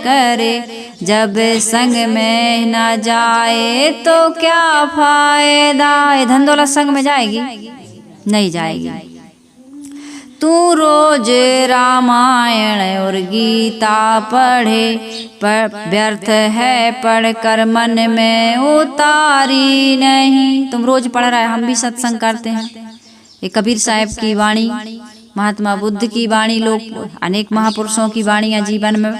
करे, जब संग में न जाए तो क्या फायदा। ये धन दौलत संग में जाएगी? नहीं जाएगी। तू रोज रामायण और गीता पढ़े, पर व्यर्थ है पढ़कर मन में उतारी नहीं। तुम रोज पढ़ रहे, हम भी सत्संग करते हैं। ये कबीर साहब की वाणी, महात्मा बुद्ध की वाणी, लोग अनेक महापुरुषों की वाणियां जीवन में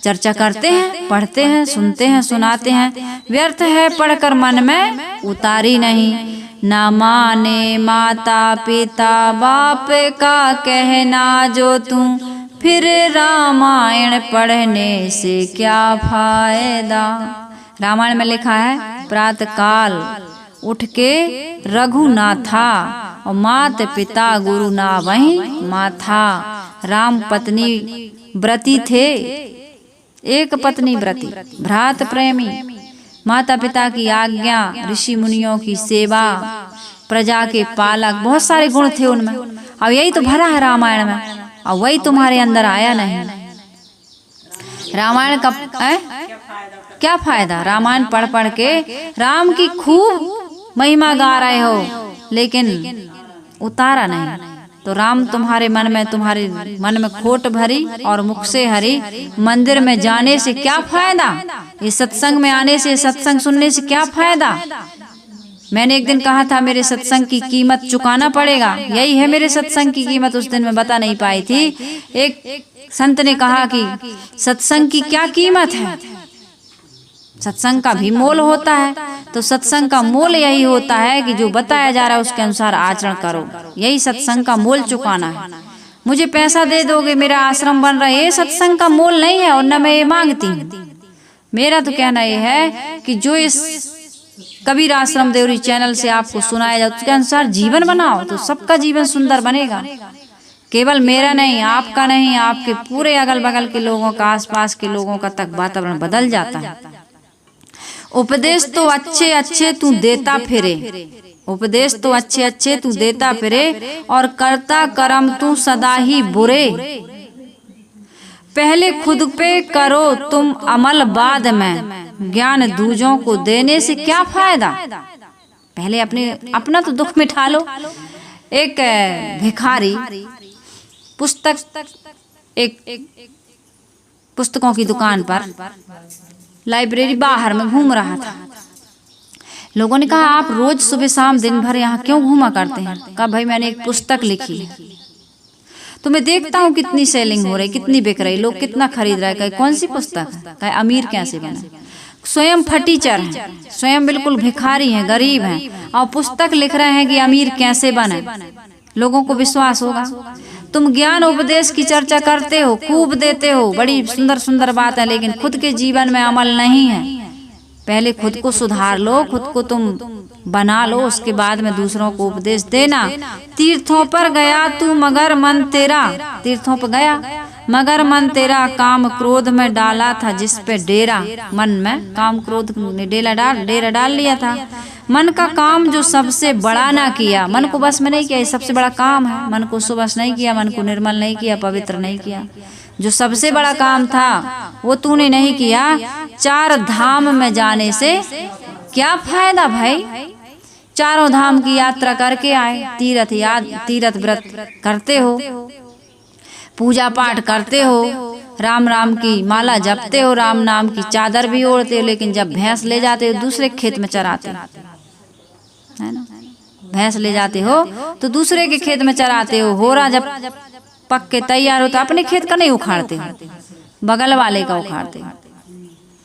चर्चा करते हैं, पढ़ते हैं, सुनते हैं, सुनाते हैं। व्यर्थ है पढ़कर मन में उतारी नहीं। ना माने माता पिता बाप का कहना जो तू, फिर रामायण पढ़ने से क्या फायदा। रामायण में लिखा है, प्रातः काल उठ के रघुनाथा, और मात पिता गुरु ना वहीं माथा। राम पत्नी व्रती थे, एक पत्नी व्रती, भ्रात प्रेमी, माता पिता की आज्ञा, ऋषि मुनियों की सेवा, प्रजा के पालक, बहुत सारे गुण थे उनमें। अब यही तो भरा है रामायण में, और वही तुम्हारे अंदर आया नहीं। रामायण का क्या फायदा? रामायण पढ़ पढ़ के राम की खूब महिमा गा रहे हो, लेकिन उतारा नहीं। तो राम तुम्हारे मन में खोट भरी और मुख से हरी। मंदिर में जाने से क्या फायदा? ये सत्संग में आने से, सत्संग सुनने से क्या फायदा? मैंने एक दिन कहा था मेरे सत्संग की कीमत चुकाना पड़ेगा। यही है मेरे सत्संग की कीमत। उस दिन मैं बता नहीं पाई थी। एक संत ने कहा कि सत्संग की क्या कीमत है, सत्संग का भी मोल होता है। तो सत्संग का मोल यही होता है कि जो बताया जा रहा है उसके अनुसार आचरण करो। यही सत्संग का मोल चुकाना है। मुझे पैसा दे दोगे, मेरा आश्रम बन रहा है, ये सत्संग का मोल नहीं है, और न मैं ये मांगती हूँ। मेरा तो कहना ये है कि जो इस कबीर आश्रम देवरी चैनल से आपको सुनाया जाए उसके अनुसार जीवन बनाओ, तो सबका जीवन सुंदर बनेगा। केवल मेरा नहीं, आपका नहीं, आपके पूरे अगल बगल के लोगों का, आसपास के लोगों का तक वातावरण बदल जाता है। उपदेश तो अच्छे अच्छे तू देता फिरे, उपदेश तो अच्छे अच्छे तू देता फिरे, और करता कर्म तू सदा ही बुरे। पहले खुद पे करो तुम अमल, बाद में ज्ञान दूजों को देने से क्या फायदा। पहले अपना तो दुख मिटा लो। एक भिखारी पुस्तकों की दुकान पर, लाइब्रेरी बाहर में घूम रहा था। लोगों ने कहा आप रोज सुबह शाम दिन भर यहाँ क्यों घूमा करते हैं? कहा भाई मैंने एक पुस्तक लिखी है, तो मैं देखता हूँ कितनी सेलिंग हो रही, कितनी बिक रही, लोग कितना खरीद रहे। कहे कौन सी पुस्तक है? कहे अमीर कैसे बने। स्वयं फटीचर हैं, स्वयं बिल्कुल भिखारी हैं, गरीब हैं, और पुस्तक लिख रहे हैं कि अमीर कैसे बने। लोगों को विश्वास होगा। तुम ज्ञान उपदेश की चर्चा करते हो, खूब देते हो, बड़ी सुंदर सुंदर बात है, लेकिन खुद के जीवन में अमल नहीं है। पहले खुद को सुधार लो, खुद को तुम बना लो, उसके बाद में दूसरों को उपदेश देना। तीर्थों पर गया तू मगर मन तेरा, तीर्थों पर गया मगर मन तेरा, काम क्रोध में डाला था जिस पे डेरा। मन में काम क्रोध ने डेरा डाल लिया था। मन का काम जो सबसे बड़ा ना किया, मन को बस में नहीं किया, ये सबसे बड़ा काम है। मन को सुबस नहीं किया, मन को निर्मल नहीं किया, पवित्र नहीं किया। जो सबसे बड़ा काम था वो तूने नहीं किया। चार धाम में जाने से क्या फायदा भाई? चारों धाम की यात्रा करके आए, तीर्थ व्रत करते हो, पूजा पाठ करते हो, राम राम की माला जपते हो, राम नाम की चादर भी ओढ़ते हो, लेकिन जब भैंस ले जाते हो दूसरे खेत में चराते हो, है ना। भैंस ले जाते हो तो दूसरे के खेत में चराते हो। होरा जब पक के तैयार हो तो अपने खेत का नहीं उखाड़ते हो, बगल वाले का उखाड़ते हो।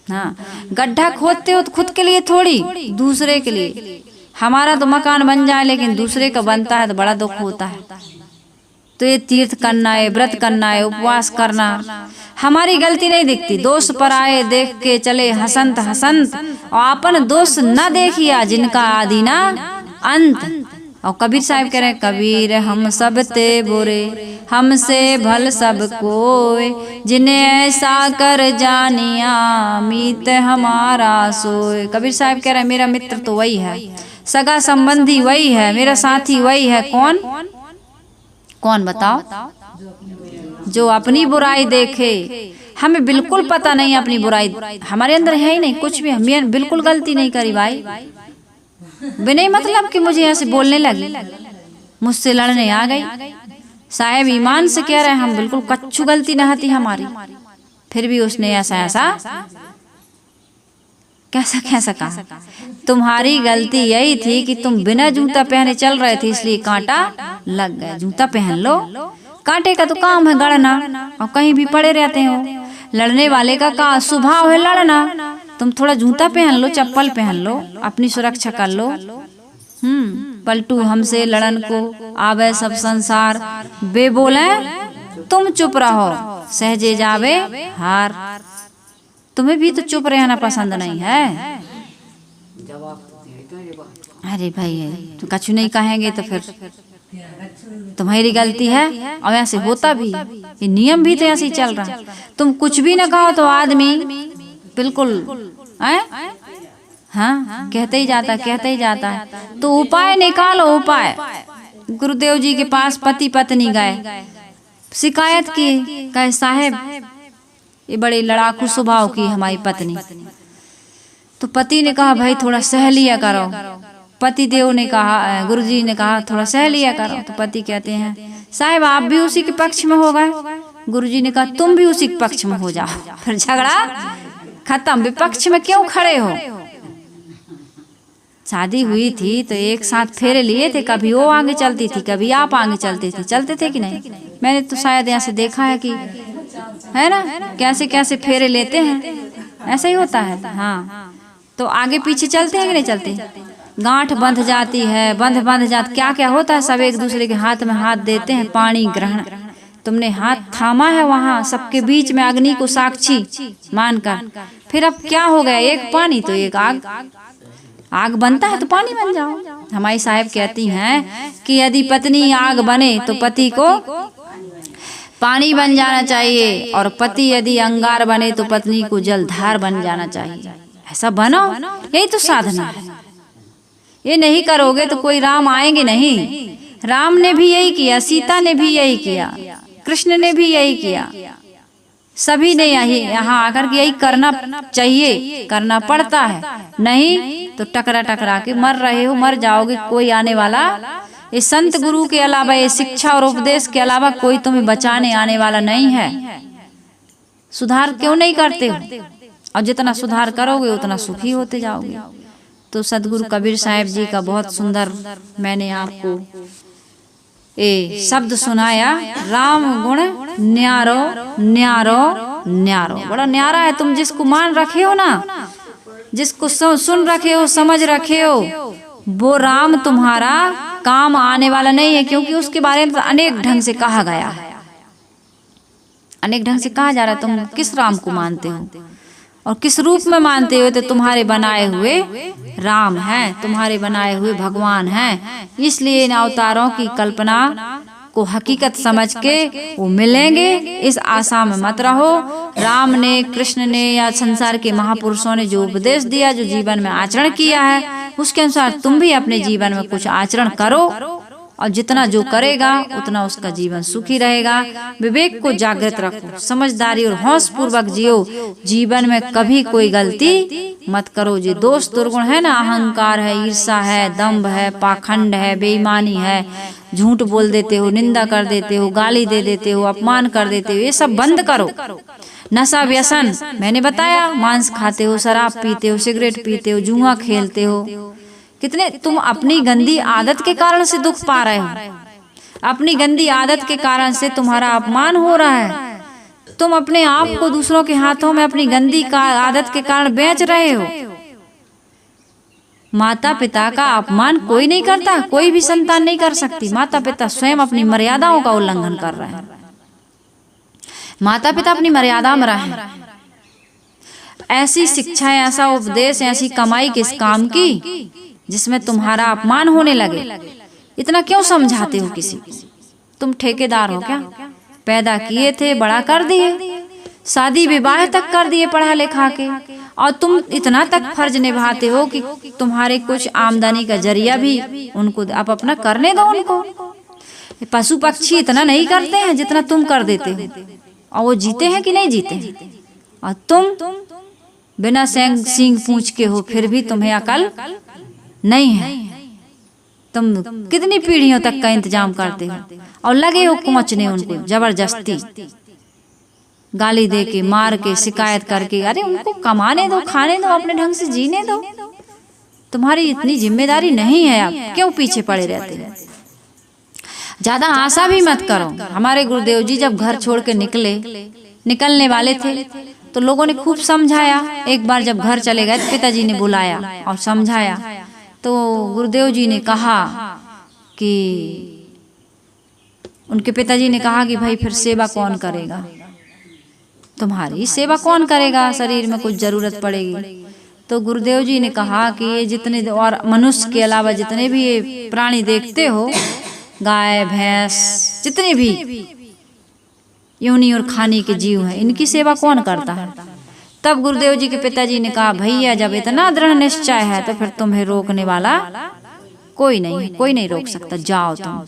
हाँ, गड्ढा खोदते हो तो खुद के लिए थोड़ी, दूसरे के लिए। हमारा तो मकान बन जाए लेकिन दूसरे का बनता है तो बड़ा दुख होता है। तो ये तीर्थ करना है, व्रत करना है, उपवास करना, हमारी गलती नहीं दिखती। दोष पर आए देख के चले हसंत हसंत, और अपन दोष न देखिया जिनका आदि ना अंत। और कबीर साहब कह रहे हैं, कबीर हम सब ते बुरे, हमसे भल सब कोय, जिन्हें ऐसा कर जानिया, मीत हमारा सोए। कबीर साहब कह रहे हैं, मेरा मित्र तो वही है, सगा संबंधी वही है, मेरा साथी वही है। कौन कौन बताओ? जो अपनी बुराई देखे। हमें बिल्कुल पता नहीं अपनी बुराई, हमारे अंदर है ही नहीं कुछ भी, हम बिल्कुल गलती नहीं करी भाई, बिना मतलब कि मुझे ऐसे बोलने लगी, मुझसे लड़ने आ गई। साहेब ईमान से कह रहे हैं, हम बिल्कुल कच्छु गलती न थी हमारी, फिर भी उसने ऐसा ऐसा कैसा कहा। तुम्हारी गलती यही थी कि तुम बिना जूता पहने चल रहे थे, इसलिए कांटा लग गया। जूता पहन लो, कांटे का तो काम है गड़ना, और कहीं भी पड़े रहते हो। लड़ने वाले का स्वभाव है लड़ना, तुम थोड़ा जूता पहन लो, चप्पल पहन लो, अपनी सुरक्षा कर लो। पलटू हमसे लड़न को आवे सब संसार, बे बोले तुम चुप रहो, सहजे जावे हार। तुम्हें भी तो चुप रहना पसंद नहीं है। अरे भाई तो कछु नहीं कहेंगे तो फिर तुम्हारी गलती है, और ऐसे होता भी, ये नियम भी तो ऐसे ही चल रहा है। तुम कुछ भी ना कहो तो आदमी बिल्कुल हाँ कहते ही जाता है। तो उपाय निकालो, उपाय। गुरुदेव जी के पास पति पत्नी गए, शिकायत की, कहे साहेब ये बड़े लड़ाकू स्वभाव की हमारी पत्नी। तो पति ने कहा भाई थोड़ा सह लिया करो। पति देव ने कहा, गुरुजी ने कहा थोड़ा सह लिया करो। तो पति कहते हैं साहब आप भी उसी के पक्ष में हो गए। गुरुजी ने कहा तुम भी उसी के पक्ष में हो जाओ, फिर झगड़ा खत्म। विपक्ष में क्यों खड़े हो? शादी हुई थी तो एक साथ फेरे लिए थे, कभी वो आगे चलती थी, कभी आप आगे चलते थे कि नहीं? मैंने तो शायद यहाँ से देखा है कि है ना, कैसे कैसे फेरे लेते हैं, ऐसा ही होता है। हाँ तो आगे पीछे चलते हैं कि नहीं चलते? गांठ बंध जाती है, बंध जाती, क्या क्या होता है, सब एक दूसरे के हाथ में हाथ देते हैं, पानी ग्रहण। तुमने हाथ थामा है वहाँ सबके बीच में अग्नि को साक्षी मानकर, फिर अब क्या हो गया, एक पानी तो एक आग बनता है तो पानी बन जाओ। हमारी साहब कहती हैं कि यदि पत्नी आग बने तो पति को पानी बन जाना चाहिए, और पति यदि अंगार बने तो पत्नी को जलधार बन जाना चाहिए। ऐसा बनो, यही तो साधना है। ये नहीं करोगे तो कोई राम आएंगे नहीं। राम ने भी यही किया, सीता ने भी यही किया, कृष्ण ने भी यही किया, सभी ने यही यहाँ आकर के यही करना चाहिए, करना पड़ता है। नहीं तो टकरा के मर रहे हो, मर जाओगे। कोई आने वाला इस संत गुरु के अलावा, ये शिक्षा और उपदेश के अलावा कोई तुम्हें बचाने आने वाला नहीं है। सुधार क्यों नहीं करते हो? और जितना सुधार करोगे उतना सुखी होते जाओगे। तो सदगुरु कबीर साहब जी का बहुत सुंदर मैंने आपको ये शब्द सुनाया, राम गुण न्यारो न्यारो न्यारो। बड़ा न्यारा है। तुम जिसको मान रखे हो ना, जिसको सुन रखे हो, समझ रखे हो, वो राम तुम्हारा काम आने वाला नहीं है, क्योंकि उसके बारे में अनेक ढंग से कहा गया है, अनेक ढंग से कहा जा रहा है। तुम किस राम को मानते हो और किस रूप में मानते हो? तो तुम्हारे बनाए हुए राम हैं, तुम्हारे बनाए हुए भगवान हैं। इसलिए इन अवतारों की कल्पना को हकीकत समझ के वो मिलेंगे, इस आशा में मत रहो। राम ने, कृष्ण ने या संसार के महापुरुषों ने जो उपदेश दिया, जो जीवन में आचरण किया है, उसके अनुसार तुम भी अपने जीवन में कुछ आचरण करो, और जितना जो करेगा उतना उसका जीवन सुखी रहेगा। विवेक को जागृत रखो, समझदारी और होश पूर्वक जियो। जीवन में कभी कोई गलती मत करो। जो दोष दुर्गुण है ना, अहंकार है, ईर्ष्या है, दंभ है, पाखंड है, बेईमानी है, झूठ बोल देते हो, निंदा कर देते हो, गाली दे देते हो, अपमान कर देते हो, ये सब बंद करो। नशा व्यसन मैंने बताया, मांस खाते हो, शराब पीते हो, सिगरेट पीते हो, जुआ खेलते हो, कितने तुम अपनी गंदी आदत के कारण से दुख पा रहे हो। अपनी गंदी आदत के कारण से तुम्हारा अपमान हो रहा है। तुम अपने आप को दूसरों के हाथों में अपनी गंदी आदत के कारण बेच रहे हो। माता पिता का अपमान कोई नहीं करता, कोई भी संतान नहीं कर सकती। माता पिता स्वयं अपनी मर्यादाओं का उल्लंघन कर रहे हैं। माता पिता अपनी मर्यादा में रहे। ऐसी शिक्षा, ऐसा उपदेश, ऐसी कमाई किस काम की जिसमें तुम्हारा अपमान होने लगे? इतना क्यों समझाते हो किसी को? तुम ठेकेदार हो क्या? पैदा किए थे, बड़ा कर दिए, शादी विवाह तक कर दिए पढ़ा लिखा के, और तुम इतना तक फर्ज निभाते हो कि तुम्हारे कुछ आमदनी का जरिया भी उनको आप अपना करने दो उनको। पशु पक्षी इतना नहीं करते हैं जितना तुम कर देते हो, और वो जीते हैं कि नहीं जीते हैं? और तुम बिना सींग पूछ के हो, फिर भी तुम्हें अकल नहीं है। तुम कितनी पीढ़ियों तक का इंतजाम करते हो और लगे हो कोचने उनको जबरदस्ती, गाली दे के, मार के, शिकायत करके। अरे उनको कमाने दो, खाने दो, अपने ढंग से जीने दो। तुम्हारी इतनी जिम्मेदारी नहीं है, आप क्यों पीछे पड़े रहते हो? ज्यादा आशा भी मत करो। हमारे गुरुदेव जी जब घर छोड़ के निकलने वाले थे तो लोगों ने खूब समझाया। एक बार जब घर चले गए, पिताजी ने बुलाया और समझाया, तो गुरुदेव जी ने कहा कि उनके पिताजी ने कहा कि भाई फिर सेवा कौन करेगा? तुम्हारी सेवा कौन करेगा? शरीर में कुछ जरूरत पड़ेगी। तो गुरुदेव जी ने कहा कि ये जितने और मनुष्य के अलावा जितने भी ये प्राणी देखते हो, गाय भैंस जितने भी योनि और खाने के जीव हैं, इनकी सेवा कौन करता है? तब गुरुदेव जी के पिताजी ने कहा, भैया जब इतना दृढ़ निश्चय है तो फिर तुम्हें रोकने वाला कोई नहीं है, कोई नहीं रोक सकता, जाओ तुम,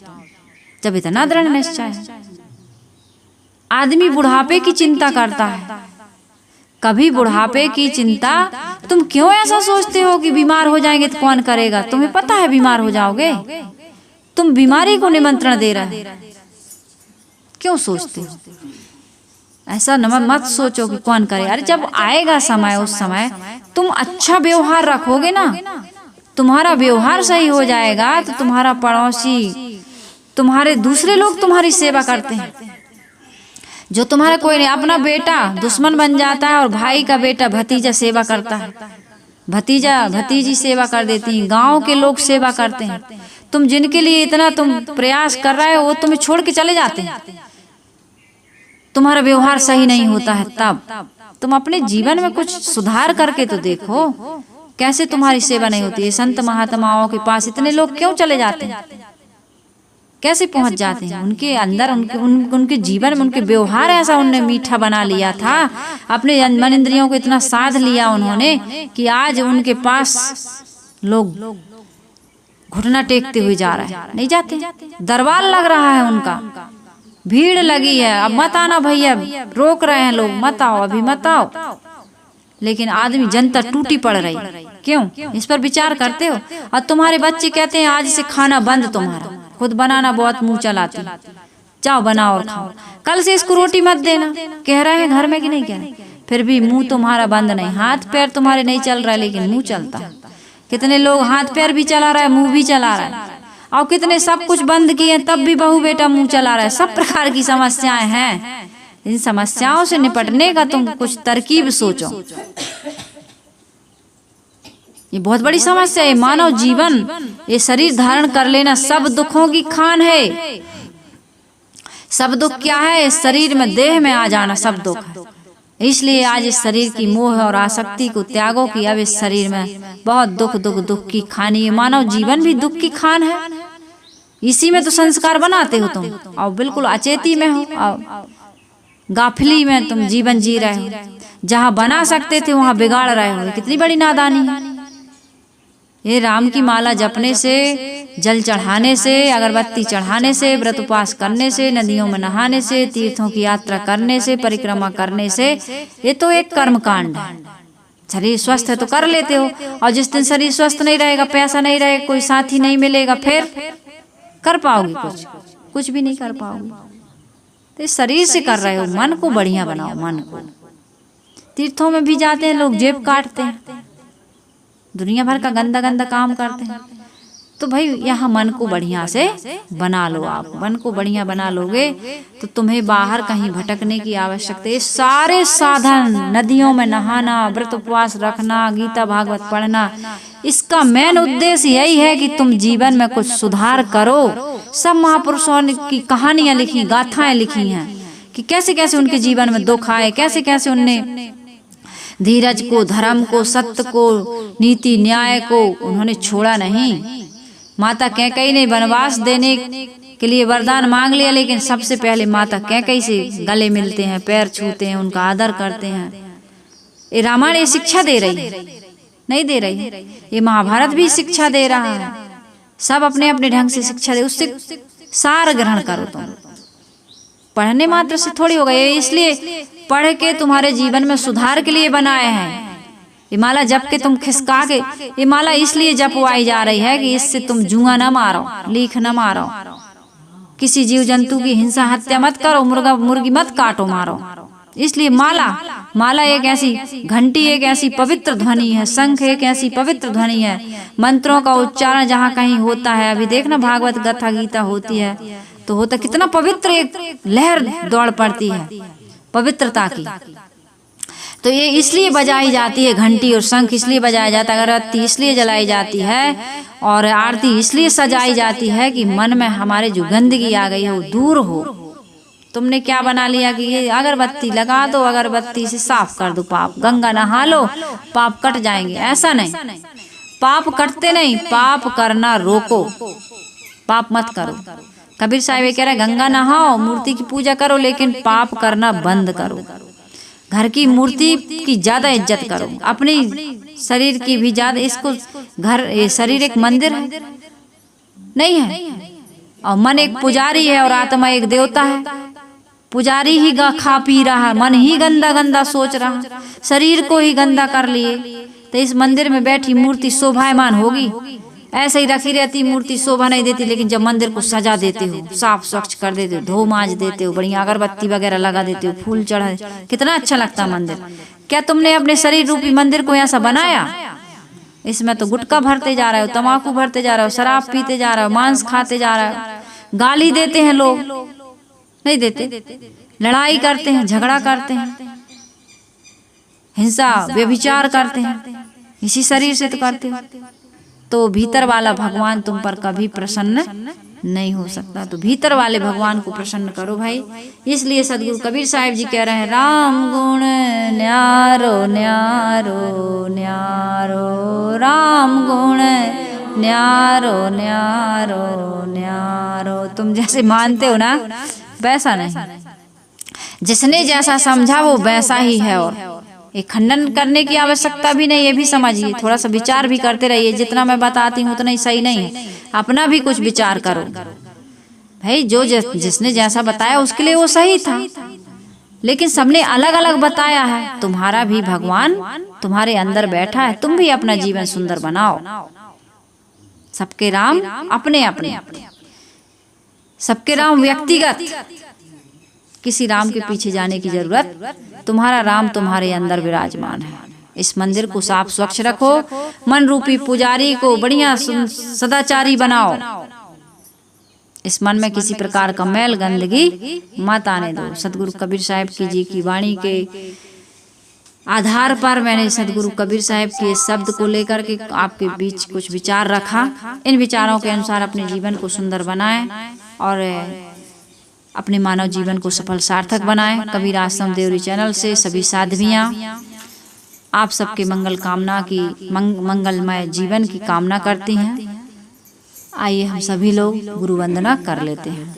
जब इतना दृढ़ निश्चय है। आदमी बुढ़ापे की चिंता करता है, कभी बुढ़ापे की चिंता। तुम क्यों ऐसा सोचते हो कि बीमार हो जाएंगे तो कौन करेगा? तुम्हें पता है बीमार हो जाओगे। तुम बीमारी को निमंत्रण दे रहे हो, क्यों सोचते हो ऐसा? मत सोचो कि कौन करे। अरे जब आएगा समय, उस समय तुम अच्छा व्यवहार रखोगे ना, तुम्हारा व्यवहार सही हो जाएगा तो तुम्हारा पड़ोसी, तुम्हारे दूसरे लोग तुम्हारी सेवा करते हैं। जो तुम्हारा कोई नहीं, अपना बेटा दुश्मन बन जाता है और भाई का बेटा भतीजा सेवा करता है, भतीजा भतीजी सेवा कर देती हैं, गांव के लोग सेवा करते हैं। तुम जिनके लिए इतना तुम प्रयास कर रहे हो वो तुम्हें छोड़ के चले जाते हैं। तुम्हारा व्यवहार सही नहीं होता है, तब तुम अपने जीवन में कुछ सुधार करके तो देखो, कैसे तुम्हारी सेवा नहीं होती है। संत महात्माओं के पास इतने लोग क्यों चले जाते हैं? कैसे पहुंच जाते हैं? उनके अंदर उनके जीवन में उनके व्यवहार ऐसा उन्होंने मीठा बना लिया था, अपने मन इंद्रियों को इतना साध लिया उन्होंने कि आज उनके पास लोग घुटना टेकते हुए जा रहे हैं, नहीं जाते। दरबार लग रहा है उनका, भीड़ लगी है, अब मत आना भैया, रोक रहे हैं लोग, मत आओ, अभी मत आओ। लेकिन आदमी, जनता टूटी पड़ रही। क्यों? इस पर विचार करते हो? और तुम्हारे बच्चे कहते हैं आज से खाना बंद, तुम्हारा खुद बनाना बहुत मुंह चलाती, जाओ बनाओ और खाओ, कल से इसको रोटी मत देना। कह रहे हैं घर में कि नहीं कह रहे? फिर भी मुंह तुम्हारा बंद नहीं, हाथ पैर तुम्हारे नहीं चल रहा है लेकिन मुंह चलता है। कितने लोग हाथ पैर भी चला रहा है, मुंह भी चला रहा है, और कितने सब कुछ बंद किए तब भी बहू बेटा मुंह चला रहा है। सब प्रकार की समस्याएं हैं। इन समस्याओं से निपटने का तुम कुछ तरकीब सोचो। ये बहुत बड़ी समस्या है। मानव जीवन, ये शरीर धारण कर लेना सब दुखों की खान है। सब दुख क्या है? इस शरीर में, देह में आ जाना सब दुख है। इसलिए आज इस शरीर की मोह और आसक्ति को त्यागो कि अब इस शरीर में बहुत दुख की खानी है। मानव जीवन भी दुख की खान है। इसी में तो संस्कार बनाते हो तुम, और बिल्कुल अचेती में हो, और गाफिली में तुम जीवन जी रहे हो। जहाँ बना सकते थे वहाँ बिगाड़ रहे हो। कितनी बड़ी नादानी है ये। राम की माला जपने से, जल चढ़ाने से, अगरबत्ती चढ़ाने से, व्रत उपवास करने से, नदियों में नहाने से, तीर्थों की यात्रा करने से, परिक्रमा करने से, ये तो एक कर्म कांड है। शरीर स्वस्थ है तो कर लेते हो, और जिस दिन शरीर स्वस्थ नहीं रहेगा, पैसा नहीं रहेगा, कोई साथी नहीं मिलेगा, फिर कर पाओगे? कुछ भी नहीं कर पाओगे। तो इस शरीर से कर रहे हो, मन को बढ़िया बनाओ। मन को, तीर्थों में भी जाते हैं लोग, जेब काटते हैं, दुनिया भर का गंदा गंदा काम करते हैं। तो भाई यहाँ मन को बढ़िया से बना लो। आप मन को बढ़िया बना लोगे तो तुम्हें बाहर कहीं भटकने की आवश्यकता है। सारे साधन, नदियों में नहाना, व्रत उपवास रखना, गीता भागवत पढ़ना, इसका मेन उद्देश्य यही है कि तुम जीवन में कुछ सुधार करो। सब महापुरुषों की कहानियां लिखी, गाथाएं लिखी हैं कि कैसे कैसे उनके जीवन में दुख आए, कैसे कैसे उनने धीरज को, धर्म को, सत्य को, नीति न्याय को उन्होंने छोड़ा नहीं। माता कैकेयी ने वनवास देने के लिए वरदान मांग लिया, लेकिन सबसे पहले माता कैकेयी से गले मिलते हैं, पैर छूते हैं, उनका आदर करते हैं। ये रामायण ये शिक्षा दे रही है? नहीं दे रही है। ये महाभारत भी शिक्षा दे रहा है। सब अपने अपने ढंग से शिक्षा दे, उससे सार ग्रहण करो। तुम पढ़ने मात्र से थोड़ी होगा, ये इसलिए पढ़ के तुम्हारे जीवन में सुधार के लिए बनाए हैं। ये माला जप के तुम खिसका के, ये माला इसलिए जपवाई जा रही है कि इससे तुम जुआ न मारो, लीख न मारो, किसी जीव जंतु की हिंसा हत्या मत करो, मुर्गा मुर्गी मत काटो मारो। इसलिए माला एक ऐसी घंटी, एक ऐसी पवित्र ध्वनि है, शंख एक ऐसी पवित्र ध्वनि है। मंत्रों का उच्चारण जहाँ कहीं होता है, अभी देखना भागवत कथा गीता होती है तो होता कितना पवित्र, एक लहर दौड़ पड़ती है पवित्रता की। तो ये इसलिए बजाई जाती है घंटी और शंख, इसलिए बजाया जाता है, अगरबत्ती इसलिए जलाई जाती है और आरती इसलिए सजाई जाती है कि मन में हमारे जो गंदगी आ गई है वो दूर हो। तुमने क्या बना लिया कि ये अगरबत्ती लगा दो, अगरबत्ती से साफ कर दो पाप, गंगा नहा लो पाप कट जाएंगे। ऐसा नहीं, पाप कटते नहीं, पाप करना रोको, पाप मत करो। कबीर साहब ये कह रहे गंगा नहाओ, मूर्ति की पूजा करो, लेकिन पाप करना बंद करो। घर की मूर्ति की ज्यादा इज्जत करो, अपनी शरीर की भी ज्यादा। इसको घर, ये शरीर एक मंदिर है नहीं है, और मन एक पुजारी है और आत्मा एक देवता है। पुजारी ही खा पी रहा है, मन ही गंदा गंदा सोच रहा, शरीर को ही गंदा कर लिए, तो इस मंदिर में बैठी मूर्ति शोभायमान होगी? ऐसे ही रखी रहती मूर्ति शोभा नहीं देती। लेकिन जब मंदिर को सजा देते हो, साफ स्वच्छ कर देते हो, धो मांज देते हो, बढ़िया अगरबत्ती वगैरह लगा देते हो, फूल चढ़ा, कितना अच्छा लगता है मंदिर। क्या तुमने अपने शरीर रूपी मंदिर को ऐसा बनाया? इसमें तो गुटखा भरते जा रहे हो, तम्बाकू भरते जा रहे हो, शराब पीते जा रहे हो, मांस खाते जा रहे हो, गाली देते हैं लोग, नहीं देते, लड़ाई करते हैं, झगड़ा करते हैं, हिंसा व्यभिचार करते हैं, इसी शरीर से तो करते हो। तो भीतर वाला भगवान तुम पर कभी प्रसन्न नहीं हो सकता। तो भीतर वाले भगवान को प्रसन्न करो भाई। इसलिए सदगुरु कबीर साहिब जी कह रहे हैं, राम गुण न्यारो न्यारो न्यारो, राम गुण न्यारो न्यारो न्यारो। तुम जैसे मानते हो ना वैसा नहीं, जिसने जैसा समझा वो वैसा ही है। और ये खंडन करने की आवश्यकता भी नहीं, ये भी समझिए, थोड़ा सा विचार भी करते रहिए। जितना मैं बताती हूँ उतना ही सही नहीं है, अपना भी कुछ विचार करो भाई। जो जिसने जैसा बताया उसके लिए वो सही था, लेकिन सबने अलग अलग बताया है। तुम्हारा भी भगवान तुम्हारे अंदर बैठा है, तुम भी अपना जीवन सुंदर बनाओ। सबके राम अपने अपने, सबके राम व्यक्तिगत, किसी राम के पीछे जाने की जरूरत, तुम्हारा राम तुम्हारे अंदर विराजमान है। इस मंदिर को साफ स्वच्छ रखो, मन रूपी पुजारी को बढ़िया सदाचारी बनाओ। इस मन में किसी प्रकार का मैल गंदगी मत आने दो। सदगुरु कबीर साहिब की जी की वाणी के आधार पर मैंने सदगुरु कबीर साहिब के शब्द को लेकर के आपके बीच कुछ विचार रखा। इन विचारों के अनुसार अपने जीवन को सुंदर बनाएं और अपने मानव जीवन को सफल सार्थक बनाएं। कबीर आश्रम देवरी चैनल से सभी साध्वियाँ आप सबके मंगल कामना की मंगलमय जीवन की कामना करती हैं। आइए हम सभी लोग गुरु वंदना कर लेते हैं।